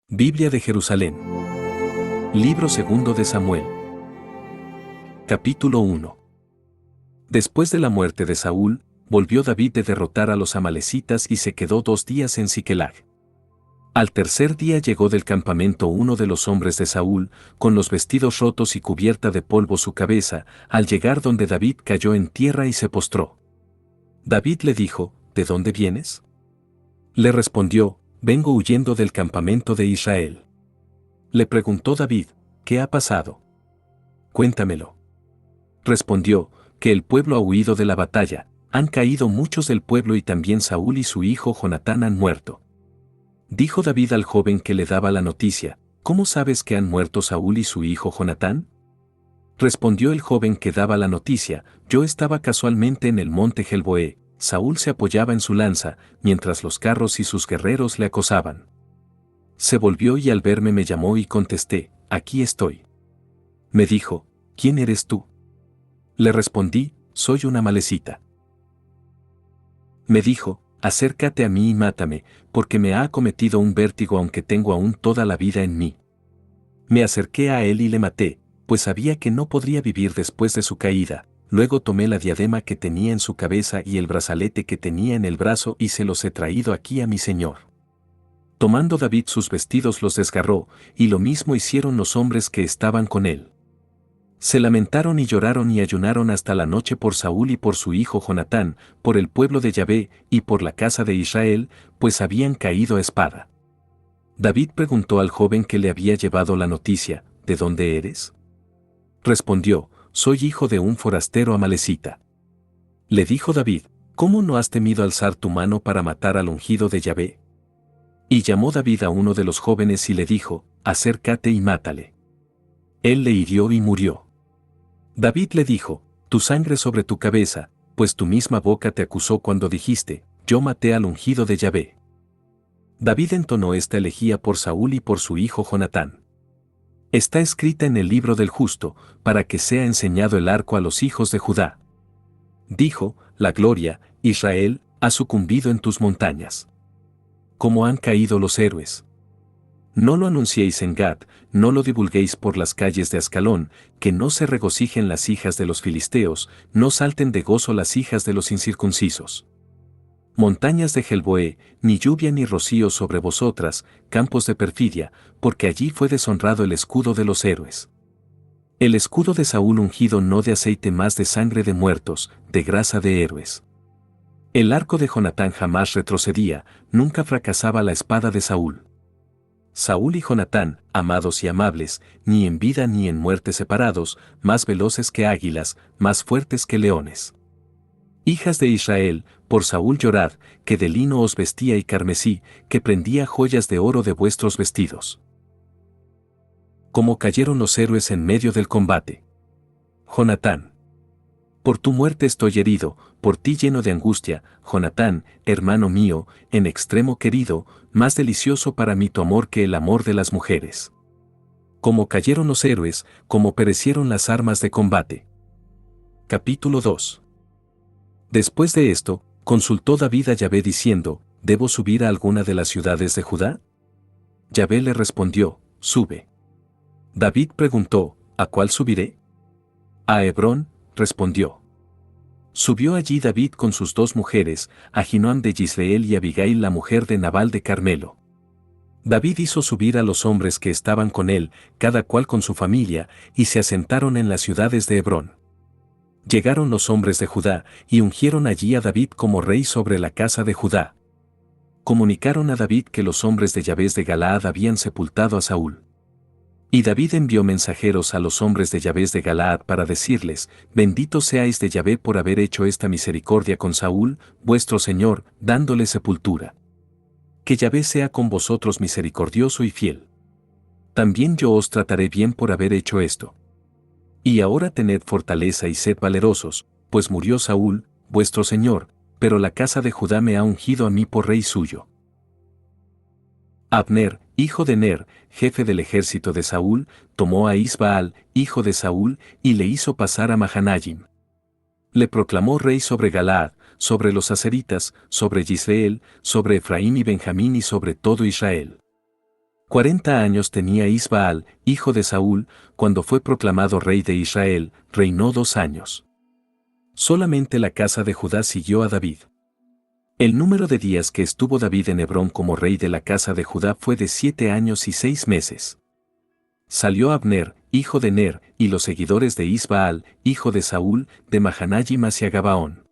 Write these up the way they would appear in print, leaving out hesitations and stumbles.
Biblia de Jerusalén. Libro segundo de Samuel. Capítulo 1. Después de la muerte de Saúl, volvió David de derrotar a los amalecitas y se quedó 2 días en Siquelag. Al tercer día llegó del campamento uno de los hombres de Saúl, con los vestidos rotos y cubierta de polvo su cabeza. Al llegar donde David cayó en tierra y se postró. David le dijo, ¿de dónde vienes? Le respondió, vengo huyendo del campamento de Israel. Le preguntó David, ¿qué ha pasado? Cuéntamelo. Respondió, que el pueblo ha huido de la batalla, han caído muchos del pueblo y también Saúl y su hijo Jonatán han muerto. Dijo David al joven que le daba la noticia, ¿cómo sabes que han muerto Saúl y su hijo Jonatán? Respondió el joven que daba la noticia, yo estaba casualmente en el monte Gelboé, Saúl se apoyaba en su lanza, mientras los carros y sus guerreros le acosaban. Se volvió y al verme me llamó y contesté, aquí estoy. Me dijo, ¿quién eres tú? Le respondí, soy una amalecita. Me dijo, acércate a mí y mátame, porque me ha acometido un vértigo aunque tengo aún toda la vida en mí. Me acerqué a él y le maté, pues sabía que no podría vivir después de su caída. Luego tomé la diadema que tenía en su cabeza y el brazalete que tenía en el brazo y se los he traído aquí a mi señor. Tomando David sus vestidos los desgarró, y lo mismo hicieron los hombres que estaban con él. Se lamentaron y lloraron y ayunaron hasta la noche por Saúl y por su hijo Jonatán, por el pueblo de Yahvé y por la casa de Israel, pues habían caído a espada. David preguntó al joven que le había llevado la noticia, ¿de dónde eres? Respondió, soy hijo de un forastero amalecita. Le dijo David, ¿cómo no has temido alzar tu mano para matar al ungido de Yahvé? Y llamó David a uno de los jóvenes y le dijo, acércate y mátale. Él le hirió y murió. David le dijo, tu sangre sobre tu cabeza, pues tu misma boca te acusó cuando dijiste, yo maté al ungido de Yahvé. David entonó esta elegía por Saúl y por su hijo Jonatán. Está escrita en el libro del justo, para que sea enseñado el arco a los hijos de Judá. Dijo, la gloria, Israel, ha sucumbido en tus montañas. ¿Cómo han caído los héroes? No lo anunciéis en Gat, no lo divulguéis por las calles de Ascalón, que no se regocijen las hijas de los filisteos, no salten de gozo las hijas de los incircuncisos. Montañas de Gelboé, ni lluvia ni rocío sobre vosotras, campos de perfidia, porque allí fue deshonrado el escudo de los héroes. El escudo de Saúl ungido no de aceite más de sangre de muertos, de grasa de héroes. El arco de Jonatán jamás retrocedía, nunca fracasaba la espada de Saúl. Saúl y Jonatán, amados y amables, ni en vida ni en muerte separados, más veloces que águilas, más fuertes que leones. Hijas de Israel, por Saúl llorad, que de lino os vestía y carmesí, que prendía joyas de oro de vuestros vestidos. Como cayeron los héroes en medio del combate. Jonatán. Por tu muerte estoy herido, por ti lleno de angustia, Jonatán, hermano mío, en extremo querido, más delicioso para mí tu amor que el amor de las mujeres. Como cayeron los héroes, como perecieron las armas de combate. Capítulo 2. Después de esto, consultó David a Yahvé diciendo, ¿debo subir a alguna de las ciudades de Judá? Yahvé le respondió, sube. David preguntó, ¿a cuál subiré? A Hebrón, respondió. Subió allí David con sus 2 mujeres, Ahinoam de Jezreel y Abigail la mujer de Nabal de Carmelo. David hizo subir a los hombres que estaban con él, cada cual con su familia, y se asentaron en las ciudades de Hebrón. Llegaron los hombres de Judá, y ungieron allí a David como rey sobre la casa de Judá. Comunicaron a David que los hombres de Yabés de Galaad habían sepultado a Saúl. Y David envió mensajeros a los hombres de Yabés de Galaad para decirles, bendito seáis de Yahvé por haber hecho esta misericordia con Saúl, vuestro señor, dándole sepultura. Que Yahvé sea con vosotros misericordioso y fiel. También yo os trataré bien por haber hecho esto. Y ahora tened fortaleza y sed valerosos, pues murió Saúl, vuestro señor, pero la casa de Judá me ha ungido a mí por rey suyo. Abner, hijo de Ner, jefe del ejército de Saúl, tomó a Isbaal, hijo de Saúl, y le hizo pasar a Mahanayim. Le proclamó rey sobre Galaad, sobre los aseritas, sobre Jezreel, sobre Efraín y Benjamín y sobre todo Israel. 40 años tenía Isbaal, hijo de Saúl, cuando fue proclamado rey de Israel, reinó 2 años. Solamente la casa de Judá siguió a David. El número de días que estuvo David en Hebrón como rey de la casa de Judá fue de 7 años y 6 meses. Salió Abner, hijo de Ner, y los seguidores de Isbaal, hijo de Saúl, de Mahanayim hacia Gabaón.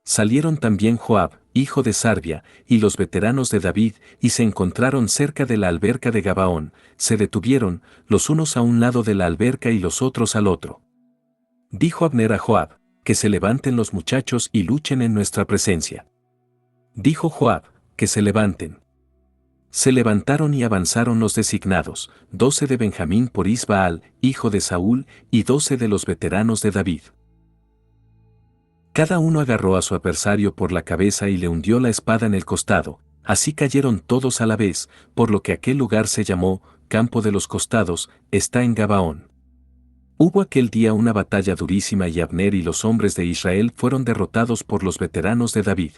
Salieron también Joab, hijo de Sarvia, y los veteranos de David, y se encontraron cerca de la alberca de Gabaón, se detuvieron, los unos a un lado de la alberca y los otros al otro. Dijo Abner a Joab, que se levanten los muchachos y luchen en nuestra presencia. Dijo Joab, que se levanten. Se levantaron y avanzaron los designados, 12 de Benjamín por Isbaal, hijo de Saúl, y 12 de los veteranos de David. Cada uno agarró a su adversario por la cabeza y le hundió la espada en el costado, así cayeron todos a la vez, por lo que aquel lugar se llamó, Campo de los Costados, está en Gabaón. Hubo aquel día una batalla durísima y Abner y los hombres de Israel fueron derrotados por los veteranos de David.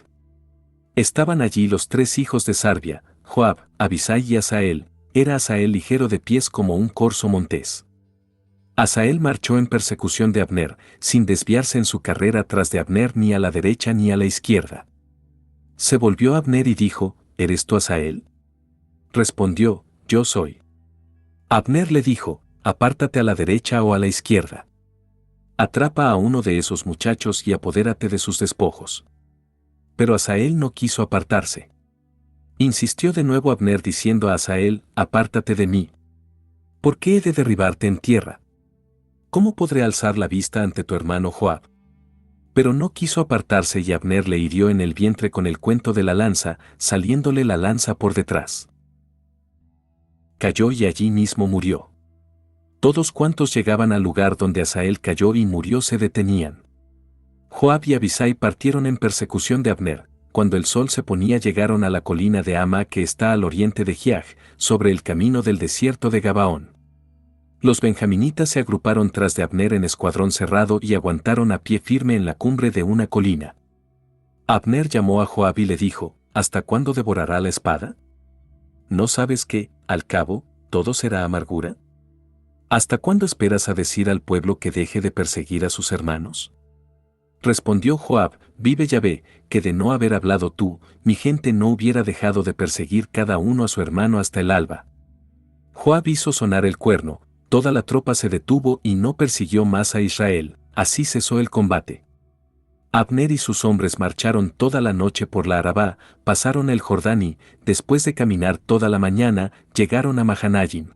Estaban allí los 3 hijos de Sarvia, Joab, Abisai y Asael. Era Asael ligero de pies como un corzo montés. Asael marchó en persecución de Abner, sin desviarse en su carrera tras de Abner ni a la derecha ni a la izquierda. Se volvió a Abner y dijo, ¿eres tú Asael? Respondió, yo soy. Abner le dijo, apártate a la derecha o a la izquierda. Atrapa a uno de esos muchachos y apodérate de sus despojos. Pero Asael no quiso apartarse. Insistió de nuevo Abner diciendo a Asael, apártate de mí. ¿Por qué he de derribarte en tierra? ¿Cómo podré alzar la vista ante tu hermano Joab? Pero no quiso apartarse y Abner le hirió en el vientre con el cuento de la lanza, saliéndole la lanza por detrás. Cayó y allí mismo murió. Todos cuantos llegaban al lugar donde Asael cayó y murió se detenían. Joab y Abisai partieron en persecución de Abner. Cuando el sol se ponía llegaron a la colina de Ama que está al oriente de Giaj, sobre el camino del desierto de Gabaón. Los benjaminitas se agruparon tras de Abner en escuadrón cerrado y aguantaron a pie firme en la cumbre de una colina. Abner llamó a Joab y le dijo, ¿hasta cuándo devorará la espada? ¿No sabes que, al cabo, todo será amargura? ¿Hasta cuándo esperas a decir al pueblo que deje de perseguir a sus hermanos? Respondió Joab, vive Yahvé, que de no haber hablado tú, mi gente no hubiera dejado de perseguir cada uno a su hermano hasta el alba. Joab hizo sonar el cuerno, toda la tropa se detuvo y no persiguió más a Israel, así cesó el combate. Abner y sus hombres marcharon toda la noche por la Arabá, pasaron el Jordán y, después de caminar toda la mañana, llegaron a Mahanayim.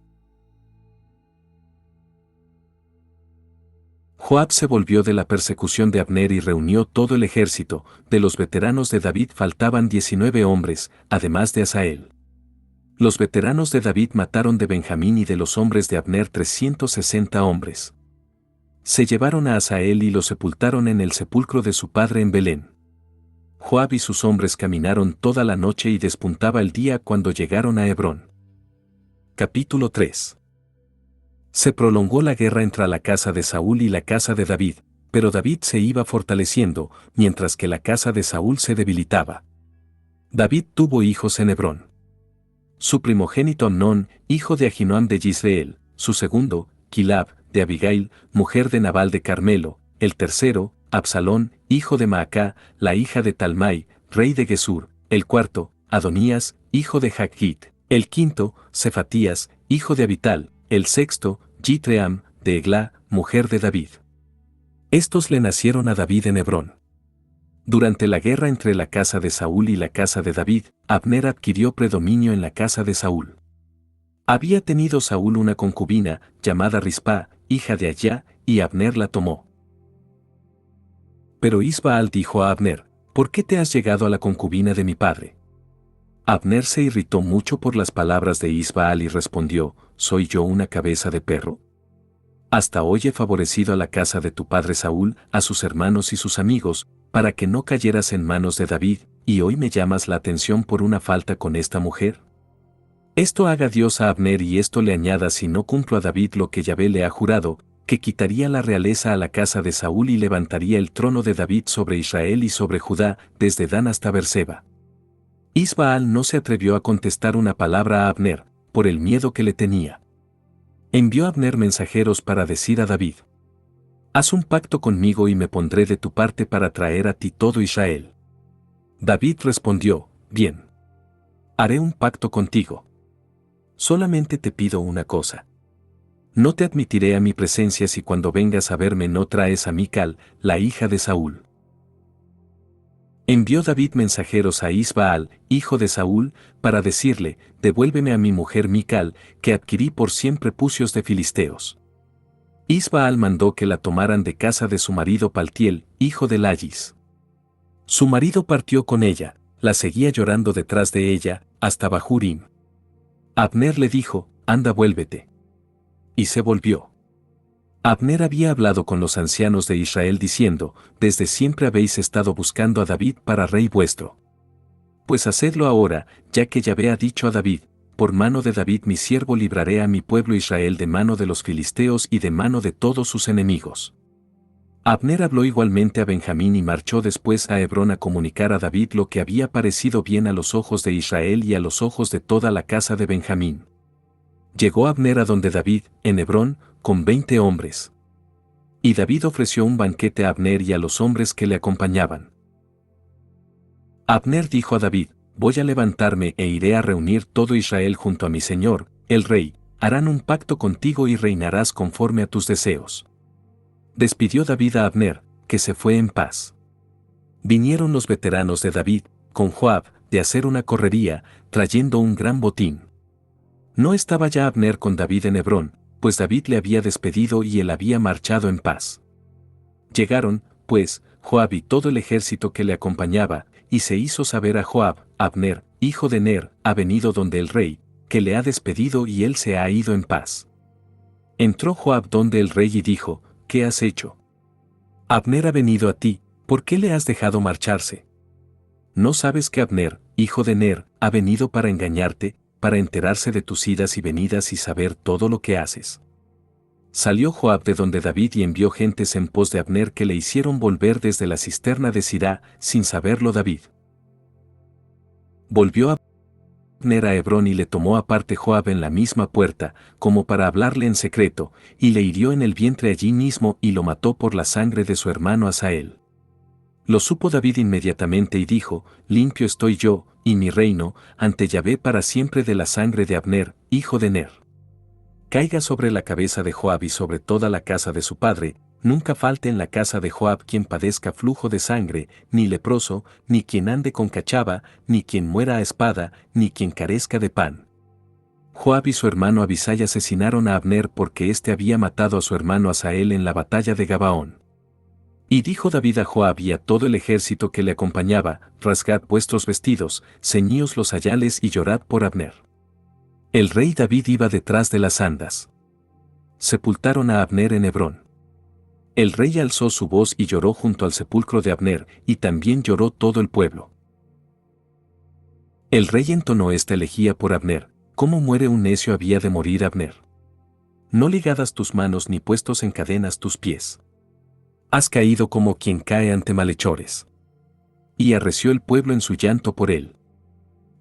Joab se volvió de la persecución de Abner y reunió todo el ejército. De los veteranos de David faltaban 19 hombres, además de Asael. Los veteranos de David mataron de Benjamín y de los hombres de Abner 360 hombres. Se llevaron a Asael y lo sepultaron en el sepulcro de su padre en Belén. Joab y sus hombres caminaron toda la noche y despuntaba el día cuando llegaron a Hebrón. Capítulo 3. Se prolongó la guerra entre la casa de Saúl y la casa de David, pero David se iba fortaleciendo, mientras que la casa de Saúl se debilitaba. David tuvo hijos en Hebrón. Su primogénito Amnón, hijo de Ahinoam de Jizreel, su segundo, Quilab, de Abigail, mujer de Nabal de Carmelo, el tercero, Absalón, hijo de Maacá, la hija de Talmai, rey de Gesur, el cuarto, Adonías, hijo de Jagit, el quinto, Cefatías, hijo de Abital, el sexto, Jitream, de Eglá, mujer de David. Estos le nacieron a David en Hebrón. Durante la guerra entre la casa de Saúl y la casa de David, Abner adquirió predominio en la casa de Saúl. Había tenido Saúl una concubina, llamada Rispa, hija de Ayá, y Abner la tomó. Pero Isbaal dijo a Abner, ¿por qué te has llegado a la concubina de mi padre? Abner se irritó mucho por las palabras de Isbaal y respondió, ¿soy yo una cabeza de perro? Hasta hoy he favorecido a la casa de tu padre Saúl, a sus hermanos y sus amigos, para que no cayeras en manos de David, y hoy me llamas la atención por una falta con esta mujer. Esto haga Dios a Abner y esto le añada si no cumplo a David lo que Yahvé le ha jurado, que quitaría la realeza a la casa de Saúl y levantaría el trono de David sobre Israel y sobre Judá, desde Dan hasta Berseba. Isbaal no se atrevió a contestar una palabra a Abner, por el miedo que le tenía. Envió Abner mensajeros para decir a David: «Haz un pacto conmigo y me pondré de tu parte para traer a ti todo Israel». David respondió: «Bien. Haré un pacto contigo. Solamente te pido una cosa. No te admitiré a mi presencia si cuando vengas a verme no traes a Mical, la hija de Saúl». Envió David mensajeros a Isbaal, hijo de Saúl, para decirle: «Devuélveme a mi mujer Mical, que adquirí por 100 prepucios de filisteos». Isbaal mandó que la tomaran de casa de su marido Paltiel, hijo de Lais. Su marido partió con ella, la seguía llorando detrás de ella, hasta Bahurim. Abner le dijo: «Anda, vuélvete». Y se volvió. Abner había hablado con los ancianos de Israel diciendo: «Desde siempre habéis estado buscando a David para rey vuestro. Pues hacedlo ahora, ya que Yahvé ha dicho a David: por mano de David mi siervo libraré a mi pueblo Israel de mano de los filisteos y de mano de todos sus enemigos». Abner habló igualmente a Benjamín y marchó después a Hebrón a comunicar a David lo que había parecido bien a los ojos de Israel y a los ojos de toda la casa de Benjamín. Llegó Abner a donde David, en Hebrón, con 20 hombres. Y David ofreció un banquete a Abner y a los hombres que le acompañaban. Abner dijo a David: «Voy a levantarme e iré a reunir todo Israel junto a mi señor, el rey, harán un pacto contigo y reinarás conforme a tus deseos». Despidió David a Abner, que se fue en paz. Vinieron los veteranos de David, con Joab, de hacer una correría, trayendo un gran botín. No estaba ya Abner con David en Hebrón, pues David le había despedido y él había marchado en paz. Llegaron, pues, Joab y todo el ejército que le acompañaba, y se hizo saber a Joab: «Abner, hijo de Ner, ha venido donde el rey, que le ha despedido y él se ha ido en paz». Entró Joab donde el rey y dijo: «¿Qué has hecho? Abner ha venido a ti, ¿por qué le has dejado marcharse? ¿No sabes que Abner, hijo de Ner, ha venido para engañarte, para enterarse de tus idas y venidas y saber todo lo que haces?» Salió Joab de donde David y envió gentes en pos de Abner que le hicieron volver desde la cisterna de Sirá, sin saberlo David. Volvió Abner a Hebrón y le tomó aparte Joab en la misma puerta, como para hablarle en secreto, y le hirió en el vientre allí mismo y lo mató por la sangre de su hermano Asael. Lo supo David inmediatamente y dijo: «Limpio estoy yo, y mi reino, ante Yahvé para siempre de la sangre de Abner, hijo de Ner. Caiga sobre la cabeza de Joab y sobre toda la casa de su padre, nunca falte en la casa de Joab quien padezca flujo de sangre, ni leproso, ni quien ande con cachava, ni quien muera a espada, ni quien carezca de pan». Joab y su hermano Abisai asesinaron a Abner porque éste había matado a su hermano Asael en la batalla de Gabaón. Y dijo David a Joab y a todo el ejército que le acompañaba: «Rasgad vuestros vestidos, ceñíos los sayales y llorad por Abner». El rey David iba detrás de las andas. Sepultaron a Abner en Hebrón. El rey alzó su voz y lloró junto al sepulcro de Abner, y también lloró todo el pueblo. El rey entonó esta elegía por Abner: «¿Cómo muere un necio había de morir Abner? No ligadas tus manos ni puestos en cadenas tus pies. Has caído como quien cae ante malhechores». Y arreció el pueblo en su llanto por él.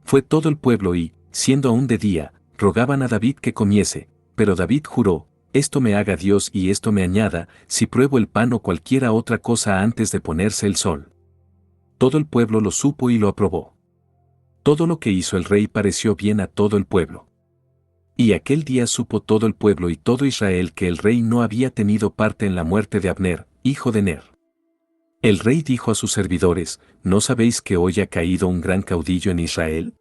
Fue todo el pueblo y, siendo aún de día, rogaban a David que comiese, pero David juró: «Esto me haga Dios y esto me añada, si pruebo el pan o cualquiera otra cosa antes de ponerse el sol». Todo el pueblo lo supo y lo aprobó. Todo lo que hizo el rey pareció bien a todo el pueblo. Y aquel día supo todo el pueblo y todo Israel que el rey no había tenido parte en la muerte de Abner, hijo de Ner. El rey dijo a sus servidores: «¿No sabéis que hoy ha caído un gran caudillo en Israel?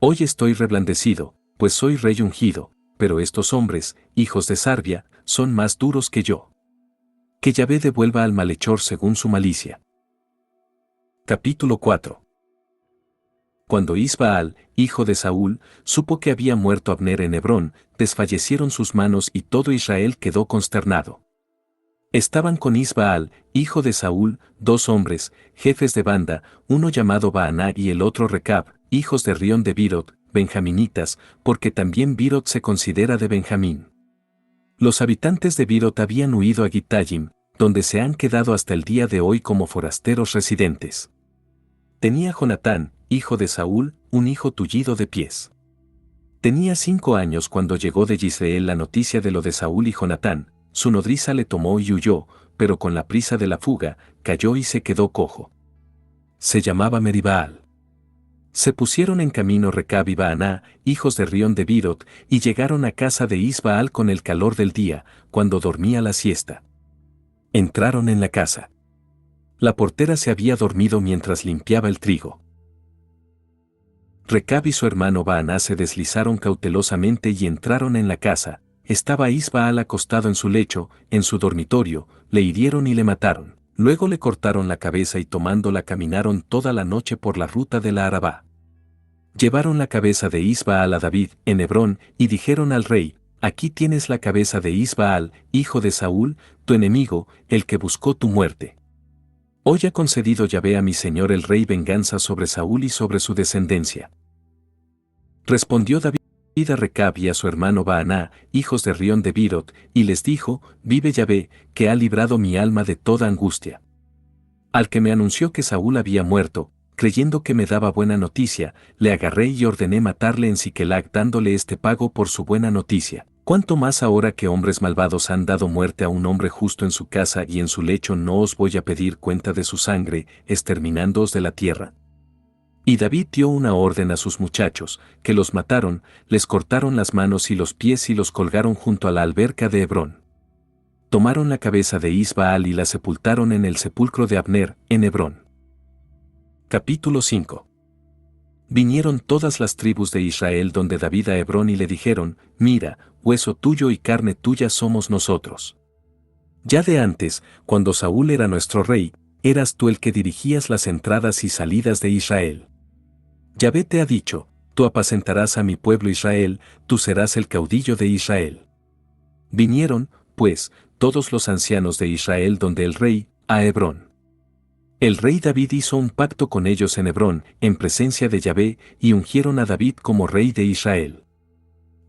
Hoy estoy reblandecido, pues soy rey ungido, pero estos hombres, hijos de Sarbia, son más duros que yo. Que Yahvé devuelva al malhechor según su malicia». Capítulo 4. Cuando Isbaal, hijo de Saúl, supo que había muerto Abner en Hebrón, desfallecieron sus manos y todo Israel quedó consternado. Estaban con Isbaal, hijo de Saúl, 2 hombres, jefes de banda, uno llamado Baaná y el otro Recab, hijos de Rión de Birot, benjaminitas, porque también Birot se considera de Benjamín. Los habitantes de Birot habían huido a Gittayim, donde se han quedado hasta el día de hoy como forasteros residentes. Tenía Jonatán, hijo de Saúl, un hijo tullido de pies. Tenía 5 años cuando llegó de Jezreel la noticia de lo de Saúl y Jonatán. Su nodriza le tomó y huyó, pero con la prisa de la fuga, cayó y se quedó cojo. Se llamaba Meribaal. Se pusieron en camino Recab y Baaná, hijos de Rión de Bidot, y llegaron a casa de Isbaal con el calor del día, cuando dormía la siesta. Entraron en la casa. La portera se había dormido mientras limpiaba el trigo. Recab y su hermano Baaná se deslizaron cautelosamente y entraron en la casa. Estaba Isbaal acostado en su lecho, en su dormitorio, le hirieron y le mataron. Luego le cortaron la cabeza y tomándola caminaron toda la noche por la ruta de la Arabá. Llevaron la cabeza de Isbaal a David, en Hebrón, y dijeron al rey: aquí tienes la cabeza de Isbaal, hijo de Saúl, tu enemigo, el que buscó tu muerte. Hoy ha concedido Yahvé a mi señor el rey venganza sobre Saúl y sobre su descendencia. Respondió David a Recab y a su hermano Baaná, hijos de Rión de Bidot, y les dijo: vive Yahvé, que ha librado mi alma de toda angustia. Al que me anunció que Saúl había muerto, creyendo que me daba buena noticia, le agarré y ordené matarle en Siquelac dándole este pago por su buena noticia. ¿Cuánto más ahora que hombres malvados han dado muerte a un hombre justo en su casa y en su lecho no os voy a pedir cuenta de su sangre, exterminándoos de la tierra? Y David dio una orden a sus muchachos, que los mataron, les cortaron las manos y los pies y los colgaron junto a la alberca de Hebrón. Tomaron la cabeza de Isbaal y la sepultaron en el sepulcro de Abner, en Hebrón. Capítulo 5. Vinieron todas las tribus de Israel donde David a Hebrón y le dijeron: mira, hueso tuyo y carne tuya somos nosotros. Ya de antes, cuando Saúl era nuestro rey, eras tú el que dirigías las entradas y salidas de Israel. Yahvé te ha dicho: tú apacentarás a mi pueblo Israel, tú serás el caudillo de Israel. Vinieron, pues, todos los ancianos de Israel donde el rey, a Hebrón. El rey David hizo un pacto con ellos en Hebrón, en presencia de Yahvé, y ungieron a David como rey de Israel.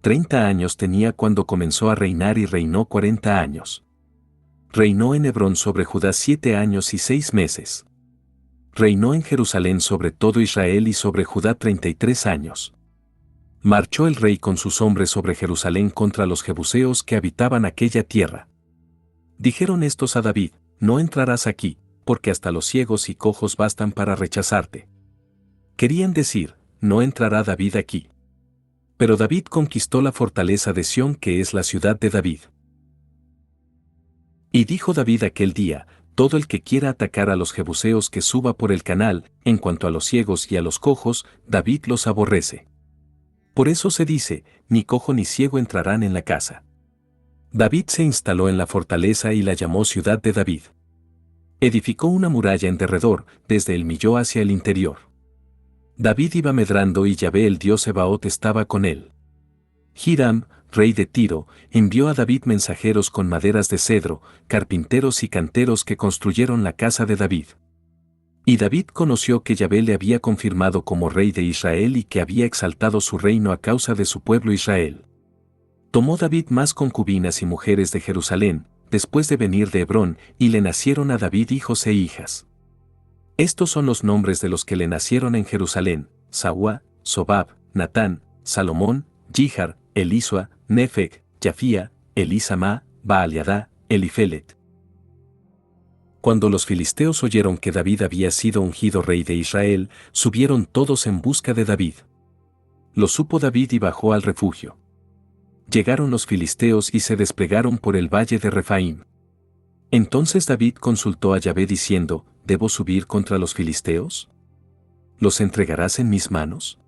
30 años tenía cuando comenzó a reinar y reinó 40 años. Reinó en Hebrón sobre Judá 7 años y 6 meses. Reinó en Jerusalén sobre todo Israel y sobre Judá 33 años. Marchó el rey con sus hombres sobre Jerusalén contra los jebuseos que habitaban aquella tierra. Dijeron estos a David: no entrarás aquí, porque hasta los ciegos y cojos bastan para rechazarte. Querían decir: no entrará David aquí. Pero David conquistó la fortaleza de Sión, que es la ciudad de David. Y dijo David aquel día: todo el que quiera atacar a los jebuseos que suba por el canal, en cuanto a los ciegos y a los cojos, David los aborrece. Por eso se dice: ni cojo ni ciego entrarán en la casa. David se instaló en la fortaleza y la llamó ciudad de David. Edificó una muralla en derredor, desde el Millo hacia el interior. David iba medrando y Yahvé el dios Sebaot estaba con él. Hiram, rey de Tiro, envió a David mensajeros con maderas de cedro, carpinteros y canteros que construyeron la casa de David. Y David conoció que Yahvé le había confirmado como rey de Israel y que había exaltado su reino a causa de su pueblo Israel. Tomó David más concubinas y mujeres de Jerusalén, después de venir de Hebrón, y le nacieron a David hijos e hijas. Estos son los nombres de los que le nacieron en Jerusalén: Saúa, Sobab, Natán, Salomón, Jihar, Elisua, Nefeg, Jafía, Elisama, Baaliadá, Elifelet. Cuando los filisteos oyeron que David había sido ungido rey de Israel, subieron todos en busca de David. Lo supo David y bajó al refugio. Llegaron los filisteos y se desplegaron por el valle de Refaim. Entonces David consultó a Yahvé diciendo: ¿debo subir contra los filisteos? ¿Los entregarás en mis manos?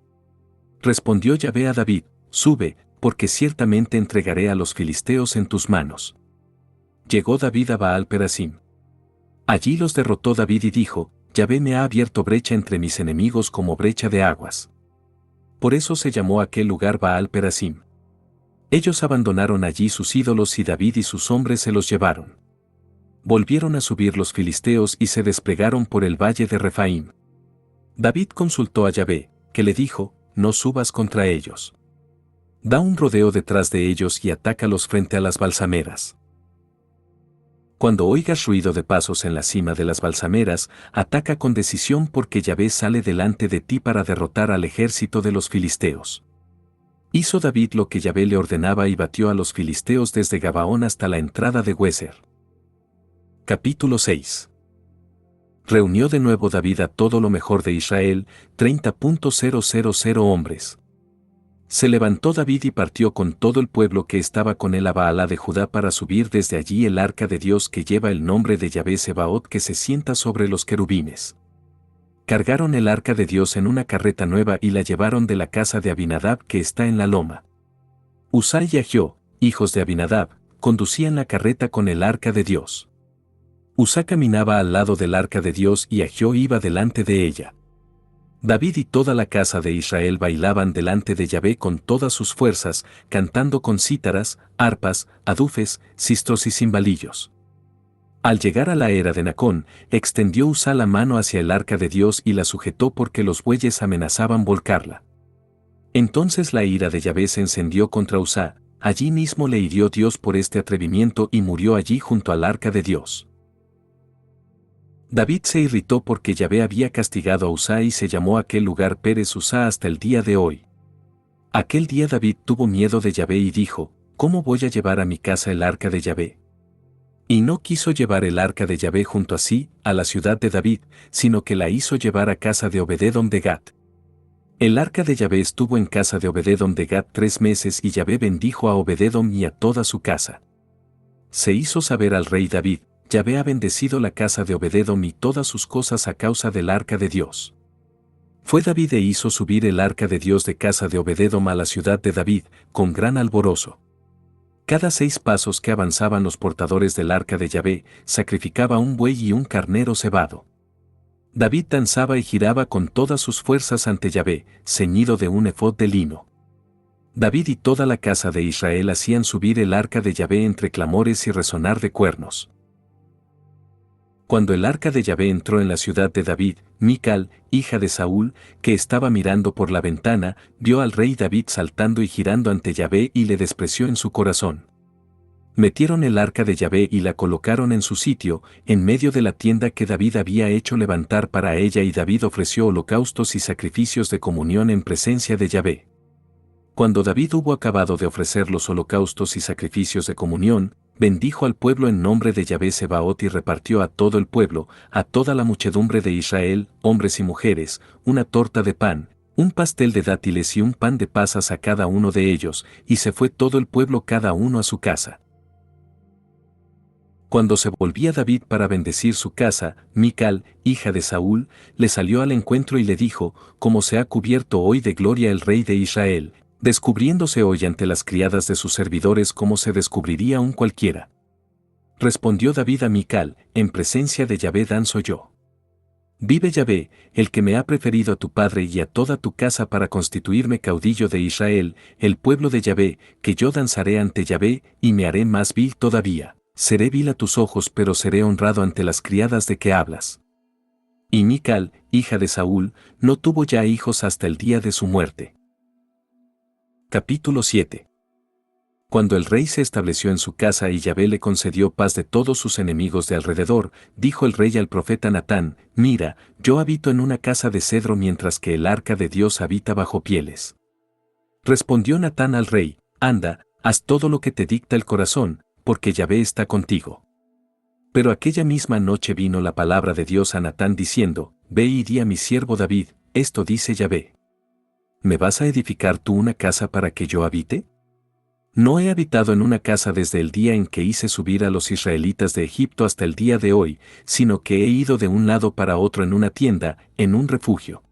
Respondió Yahvé a David: sube, porque ciertamente entregaré a los filisteos en tus manos. Llegó David a Baal Perasim. Allí los derrotó David y dijo: Yahvé me ha abierto brecha entre mis enemigos como brecha de aguas. Por eso se llamó aquel lugar Baal Perasim. Ellos abandonaron allí sus ídolos y David y sus hombres se los llevaron. Volvieron a subir los filisteos y se desplegaron por el valle de Refaim. David consultó a Yahvé, que le dijo: no subas contra ellos. Da un rodeo detrás de ellos y atácalos frente a las balsameras. Cuando oigas ruido de pasos en la cima de las balsameras, ataca con decisión, porque Yahvé sale delante de ti para derrotar al ejército de los filisteos. Hizo David lo que Yahvé le ordenaba y batió a los filisteos desde Gabaón hasta la entrada de Hueser. Capítulo 6. Reunió de nuevo David a todo lo mejor de Israel, 30.000 hombres. Se levantó David y partió con todo el pueblo que estaba con él a Baalá de Judá para subir desde allí el arca de Dios que lleva el nombre de Yahvé Sebaot que se sienta sobre los querubines. Cargaron el arca de Dios en una carreta nueva y la llevaron de la casa de Abinadab que está en la loma. Uzá y Ahió, hijos de Abinadab, conducían la carreta con el arca de Dios. Uzá caminaba al lado del arca de Dios y Ahió iba delante de ella. David y toda la casa de Israel bailaban delante de Yahvé con todas sus fuerzas, cantando con cítaras, arpas, adufes, sistros y cimbalillos. Al llegar a la era de Nacón, extendió Uzá la mano hacia el arca de Dios y la sujetó porque los bueyes amenazaban volcarla. Entonces la ira de Yahvé se encendió contra Uzá, allí mismo le hirió Dios por este atrevimiento y murió allí junto al arca de Dios. David se irritó porque Yahvé había castigado a Uzá y se llamó aquel lugar Pérez Uzá hasta el día de hoy. Aquel día David tuvo miedo de Yahvé y dijo, ¿cómo voy a llevar a mi casa el arca de Yahvé? Y no quiso llevar el arca de Yahvé junto a sí, a la ciudad de David, sino que la hizo llevar a casa de Obededom de Gat. El arca de Yahvé estuvo en casa de Obededom de Gat 3 meses y Yahvé bendijo a Obededom y a toda su casa. Se hizo saber al rey David, Yahvé ha bendecido la casa de Obededom y todas sus cosas a causa del arca de Dios. Fue David e hizo subir el arca de Dios de casa de Obededom a la ciudad de David, con gran alborozo. Cada 6 pasos que avanzaban los portadores del arca de Yahvé, sacrificaba un buey y un carnero cebado. David danzaba y giraba con todas sus fuerzas ante Yahvé, ceñido de un efod de lino. David y toda la casa de Israel hacían subir el arca de Yahvé entre clamores y resonar de cuernos. Cuando el arca de Yahvé entró en la ciudad de David, Mical, hija de Saúl, que estaba mirando por la ventana, vio al rey David saltando y girando ante Yahvé y le despreció en su corazón. Metieron el arca de Yahvé y la colocaron en su sitio, en medio de la tienda que David había hecho levantar para ella y David ofreció holocaustos y sacrificios de comunión en presencia de Yahvé. Cuando David hubo acabado de ofrecer los holocaustos y sacrificios de comunión, bendijo al pueblo en nombre de Yahvé Sebaot y repartió a todo el pueblo, a toda la muchedumbre de Israel, hombres y mujeres, una torta de pan, un pastel de dátiles y un pan de pasas a cada uno de ellos, y se fue todo el pueblo cada uno a su casa. Cuando se volvía David para bendecir su casa, Mical, hija de Saúl, le salió al encuentro y le dijo, como se ha cubierto hoy de gloria el rey de Israel, descubriéndose hoy ante las criadas de sus servidores como se descubriría un cualquiera. Respondió David a Mical, en presencia de Yahvé danzo yo. Vive Yahvé, el que me ha preferido a tu padre y a toda tu casa para constituirme caudillo de Israel, el pueblo de Yahvé, que yo danzaré ante Yahvé y me haré más vil todavía. Seré vil a tus ojos pero seré honrado ante las criadas de que hablas. Y Mical, hija de Saúl, no tuvo ya hijos hasta el día de su muerte. Capítulo 7. Cuando el rey se estableció en su casa y Yahvé le concedió paz de todos sus enemigos de alrededor, dijo el rey al profeta Natán, mira, yo habito en una casa de cedro mientras que el arca de Dios habita bajo pieles. Respondió Natán al rey, anda, haz todo lo que te dicta el corazón, porque Yahvé está contigo. Pero aquella misma noche vino la palabra de Dios a Natán diciendo, ve y di a mi siervo David, esto dice Yahvé. ¿Me vas a edificar tú una casa para que yo habite? No he habitado en una casa desde el día en que hice subir a los israelitas de Egipto hasta el día de hoy, sino que he ido de un lado para otro en una tienda, en un refugio.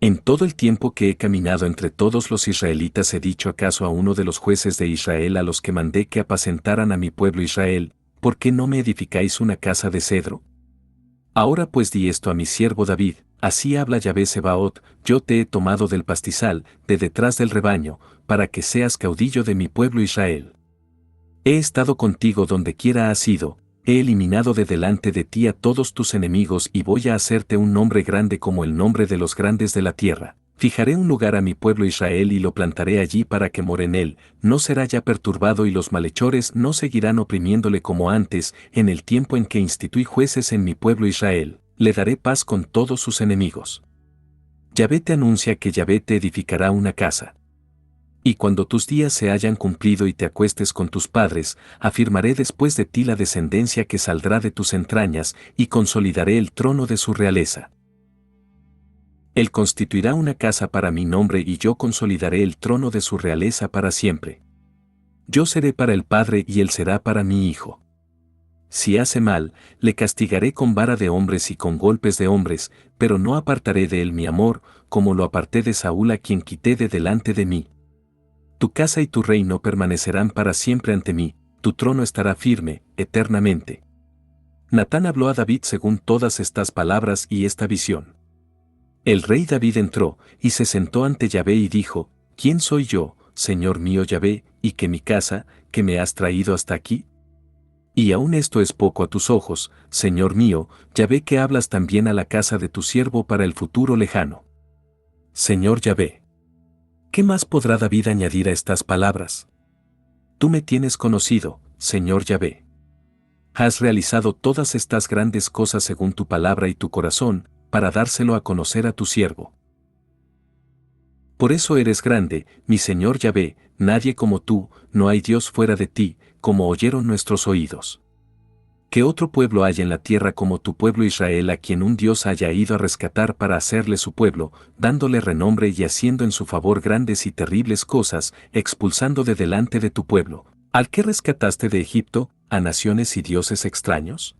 En todo el tiempo que he caminado entre todos los israelitas he dicho acaso a uno de los jueces de Israel a los que mandé que apacentaran a mi pueblo Israel, ¿por qué no me edificáis una casa de cedro? Ahora pues di esto a mi siervo David, así habla Yahvé Sebaot, yo te he tomado del pastizal, de detrás del rebaño, para que seas caudillo de mi pueblo Israel. He estado contigo donde quiera has ido, he eliminado de delante de ti a todos tus enemigos y voy a hacerte un nombre grande como el nombre de los grandes de la tierra. Fijaré un lugar a mi pueblo Israel y lo plantaré allí para que more en él, no será ya perturbado y los malhechores no seguirán oprimiéndole como antes, en el tiempo en que instituí jueces en mi pueblo Israel, le daré paz con todos sus enemigos. Yahvé te anuncia que Yahvé te edificará una casa. Y cuando tus días se hayan cumplido y te acuestes con tus padres, afirmaré después de ti la descendencia que saldrá de tus entrañas, y consolidaré el trono de su realeza. Él constituirá una casa para mi nombre y yo consolidaré el trono de su realeza para siempre. Yo seré para el padre y él será para mi hijo. Si hace mal, le castigaré con vara de hombres y con golpes de hombres, pero no apartaré de él mi amor, como lo aparté de Saúl a quien quité de delante de mí. Tu casa y tu reino permanecerán para siempre ante mí, tu trono estará firme, eternamente. Natán habló a David según todas estas palabras y esta visión. El rey David entró, y se sentó ante Yahvé y dijo, ¿Quién soy yo, Señor mío Yahvé, y que mi casa, que me has traído hasta aquí? Y aún esto es poco a tus ojos, Señor mío, Yahvé, que hablas también a la casa de tu siervo para el futuro lejano. Señor Yahvé. ¿Qué más podrá David añadir a estas palabras? Tú me tienes conocido, Señor Yahvé. Has realizado todas estas grandes cosas según tu palabra y tu corazón, para dárselo a conocer a tu siervo. Por eso eres grande, mi Señor Yahvé, nadie como tú, no hay Dios fuera de ti, como oyeron nuestros oídos. ¿Qué otro pueblo hay en la tierra como tu pueblo Israel, a quien un Dios haya ido a rescatar para hacerle su pueblo, dándole renombre y haciendo en su favor grandes y terribles cosas, expulsando de delante de tu pueblo, al que rescataste de Egipto, a naciones y dioses extraños?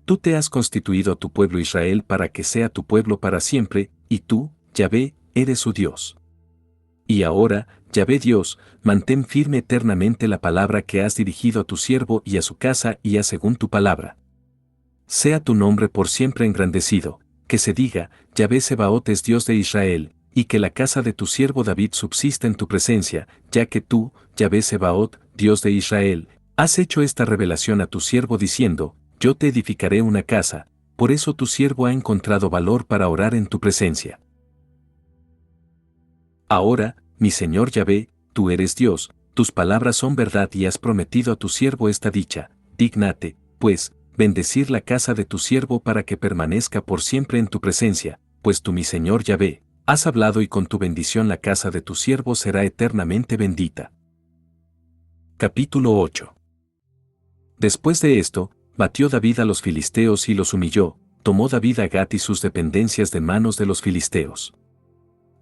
Tú te has constituido a tu pueblo Israel para que sea tu pueblo para siempre, y tú, Yahvé, eres su Dios. Y ahora, Yahvé Dios, mantén firme eternamente la palabra que has dirigido a tu siervo y a su casa y a según tu palabra. Sea tu nombre por siempre engrandecido, que se diga, Yahvé Sebaot es Dios de Israel, y que la casa de tu siervo David subsista en tu presencia, ya que tú, Yahvé Sebaot, Dios de Israel, has hecho esta revelación a tu siervo diciendo, yo te edificaré una casa, por eso tu siervo ha encontrado valor para orar en tu presencia. Ahora, mi Señor Yahvé, tú eres Dios, tus palabras son verdad y has prometido a tu siervo esta dicha, dígnate, pues, bendecir la casa de tu siervo para que permanezca por siempre en tu presencia, pues tú mi Señor Yahvé, has hablado y con tu bendición la casa de tu siervo será eternamente bendita. Capítulo 8. Después de esto, batió David a los filisteos y los humilló, tomó David a Gat y sus dependencias de manos de los filisteos.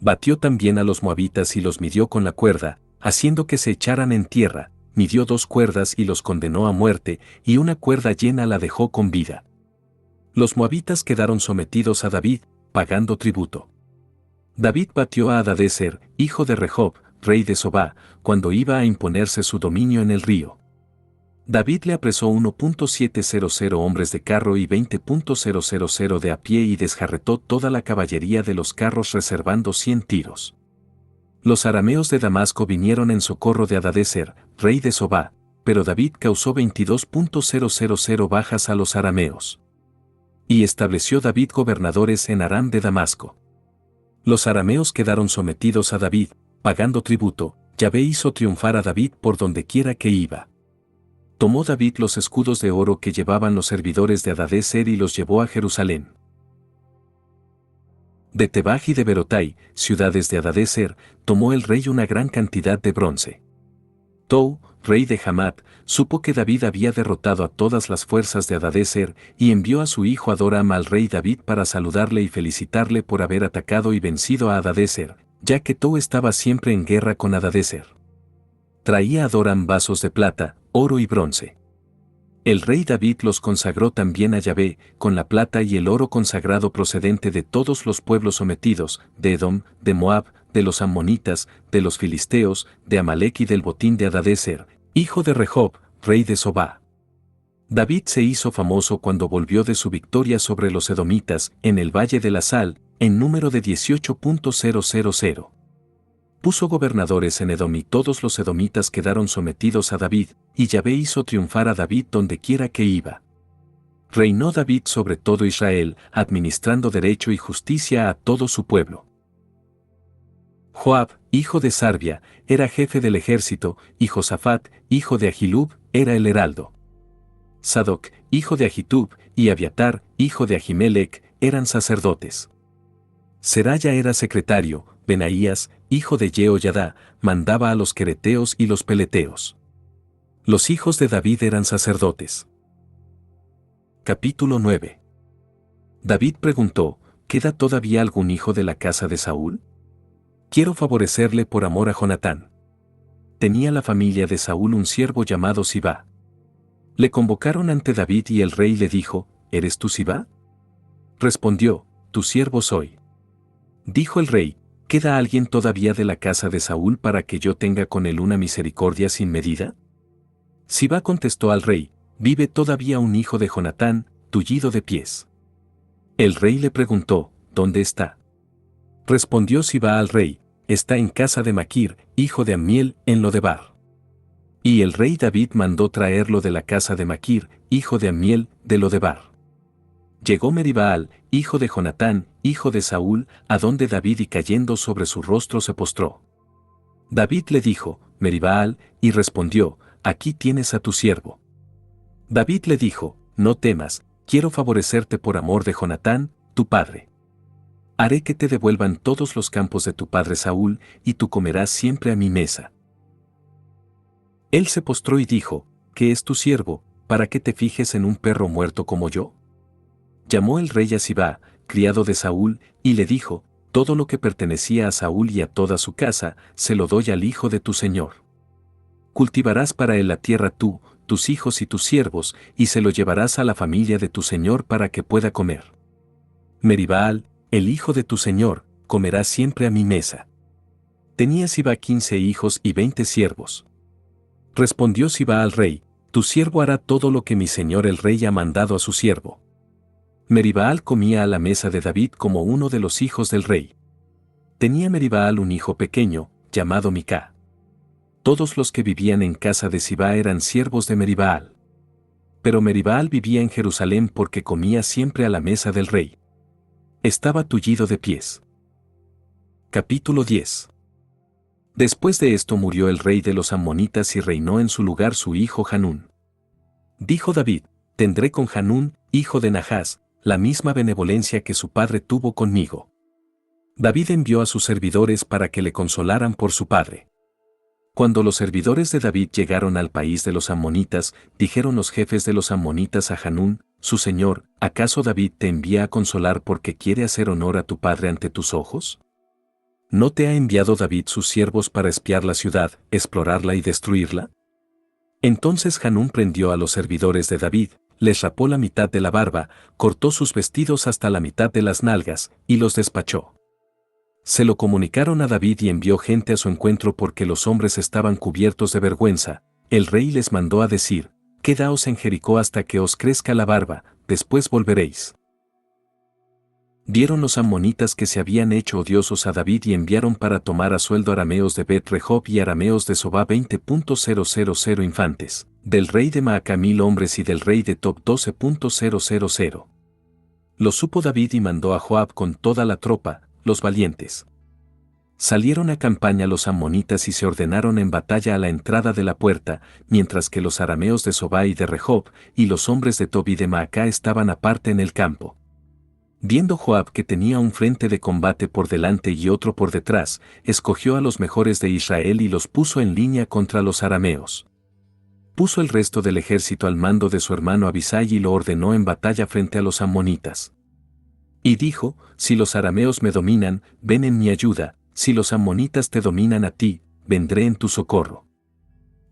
Batió también a los moabitas y los midió con la cuerda, haciendo que se echaran en tierra, midió 2 cuerdas y los condenó a muerte, y una cuerda llena la dejó con vida. Los moabitas quedaron sometidos a David, pagando tributo. David batió a Hadadezer, hijo de Rehob, rey de Sobá, cuando iba a imponerse su dominio en el río. David le apresó 1.700 hombres de carro y 20.000 de a pie y desjarretó toda la caballería de los carros reservando 100 tiros. Los arameos de Damasco vinieron en socorro de Hadadezer, rey de Sobá, pero David causó 22.000 bajas a los arameos. Y estableció David gobernadores en Aram de Damasco. Los arameos quedaron sometidos a David, pagando tributo. Yahvé hizo triunfar a David por donde quiera que iba. Tomó David los escudos de oro que llevaban los servidores de Hadadezer y los llevó a Jerusalén. De Tebaj y de Berotai, ciudades de Hadadezer, tomó el rey una gran cantidad de bronce. Tou, rey de Hamat, supo que David había derrotado a todas las fuerzas de Hadadezer y envió a su hijo Adoram al rey David para saludarle y felicitarle por haber atacado y vencido a Hadadezer, ya que Tou estaba siempre en guerra con Hadadezer. Traía Adoram vasos de plata, oro y bronce. El rey David los consagró también a Yahvé, con la plata y el oro consagrado procedente de todos los pueblos sometidos, de Edom, de Moab, de los ammonitas, de los filisteos, de Amalek y del botín de Hadadezer, hijo de Rehob, rey de Sobá. David se hizo famoso cuando volvió de su victoria sobre los edomitas, en el Valle de la Sal, en número de 18.000. Puso gobernadores en Edom y todos los edomitas quedaron sometidos a David, y Yahvé hizo triunfar a David donde quiera que iba. Reinó David sobre todo Israel, administrando derecho y justicia a todo su pueblo. Joab, hijo de Sarbia, era jefe del ejército, y Josafat, hijo de Ahilub, era el heraldo. Sadoc, hijo de Ahitub, y Abiatar, hijo de Ahimelech, eran sacerdotes. Seraya era secretario, Benaías, hijo de Jehoyadá, mandaba a los quereteos y los peleteos. Los hijos de David eran sacerdotes. Capítulo 9. David preguntó, ¿queda todavía algún hijo de la casa de Saúl? Quiero favorecerle por amor a Jonatán. Tenía la familia de Saúl un siervo llamado Sibá. Le convocaron ante David y el rey le dijo, ¿eres tú Sibá? Respondió, tu siervo soy. Dijo el rey, ¿queda alguien todavía de la casa de Saúl para que yo tenga con él una misericordia sin medida? Sibá contestó al rey, vive todavía un hijo de Jonatán, tullido de pies. El rey le preguntó, ¿dónde está? Respondió Sibá al rey, está en casa de Maquir, hijo de Amiel, en Lodebar. Y el rey David mandó traerlo de la casa de Maquir, hijo de Amiel, de Lodebar. Llegó Meribaal, hijo de Jonatán, hijo de Saúl, a donde David y cayendo sobre su rostro se postró. David le dijo, Meribaal, y respondió, aquí tienes a tu siervo. David le dijo, no temas, quiero favorecerte por amor de Jonatán, tu padre. Haré que te devuelvan todos los campos de tu padre Saúl, y tú comerás siempre a mi mesa. Él se postró y dijo, ¿qué es tu siervo, para que te fijes en un perro muerto como yo? Llamó el rey a Sibá, criado de Saúl, y le dijo, todo lo que pertenecía a Saúl y a toda su casa, se lo doy al hijo de tu señor. Cultivarás para él la tierra tú, tus hijos y tus siervos, y se lo llevarás a la familia de tu señor para que pueda comer. Meribaal, el hijo de tu señor, comerá siempre a mi mesa. Tenía Sibá 15 hijos y 20 siervos. Respondió Sibá al rey, tu siervo hará todo lo que mi señor el rey ha mandado a su siervo. Meribaal comía a la mesa de David como uno de los hijos del rey. Tenía Meribaal un hijo pequeño, llamado Micá. Todos los que vivían en casa de Sibá eran siervos de Meribaal. Pero Meribaal vivía en Jerusalén porque comía siempre a la mesa del rey. Estaba tullido de pies. Capítulo 10. Después de esto murió el rey de los Ammonitas y reinó en su lugar su hijo Hanún. Dijo David, tendré con Hanún, hijo de Nahás, la misma benevolencia que su padre tuvo conmigo. David envió a sus servidores para que le consolaran por su padre. Cuando los servidores de David llegaron al país de los Ammonitas, dijeron los jefes de los Ammonitas a Hanún, su señor, ¿acaso David te envía a consolar porque quiere hacer honor a tu padre ante tus ojos? ¿No te ha enviado David sus siervos para espiar la ciudad, explorarla y destruirla? Entonces Hanún prendió a los servidores de David, les rapó la mitad de la barba, cortó sus vestidos hasta la mitad de las nalgas, y los despachó. Se lo comunicaron a David y envió gente a su encuentro porque los hombres estaban cubiertos de vergüenza. El rey les mandó a decir, quedaos en Jericó hasta que os crezca la barba, después volveréis. Vieron los ammonitas que se habían hecho odiosos a David y enviaron para tomar a sueldo arameos de Bet-Rehob y arameos de Sobá 20.000 infantes, del rey de Maaca 1000 hombres y del rey de Tob 12.000. Lo supo David y mandó a Joab con toda la tropa, los valientes. Salieron a campaña los ammonitas y se ordenaron en batalla a la entrada de la puerta, mientras que los arameos de Sobá y de Rehob, y los hombres de Tob y de Maaca estaban aparte en el campo. Viendo Joab que tenía un frente de combate por delante y otro por detrás, escogió a los mejores de Israel y los puso en línea contra los arameos. Puso el resto del ejército al mando de su hermano Abisai y lo ordenó en batalla frente a los ammonitas. Y dijo, si los arameos me dominan, ven en mi ayuda, si los ammonitas te dominan a ti, vendré en tu socorro.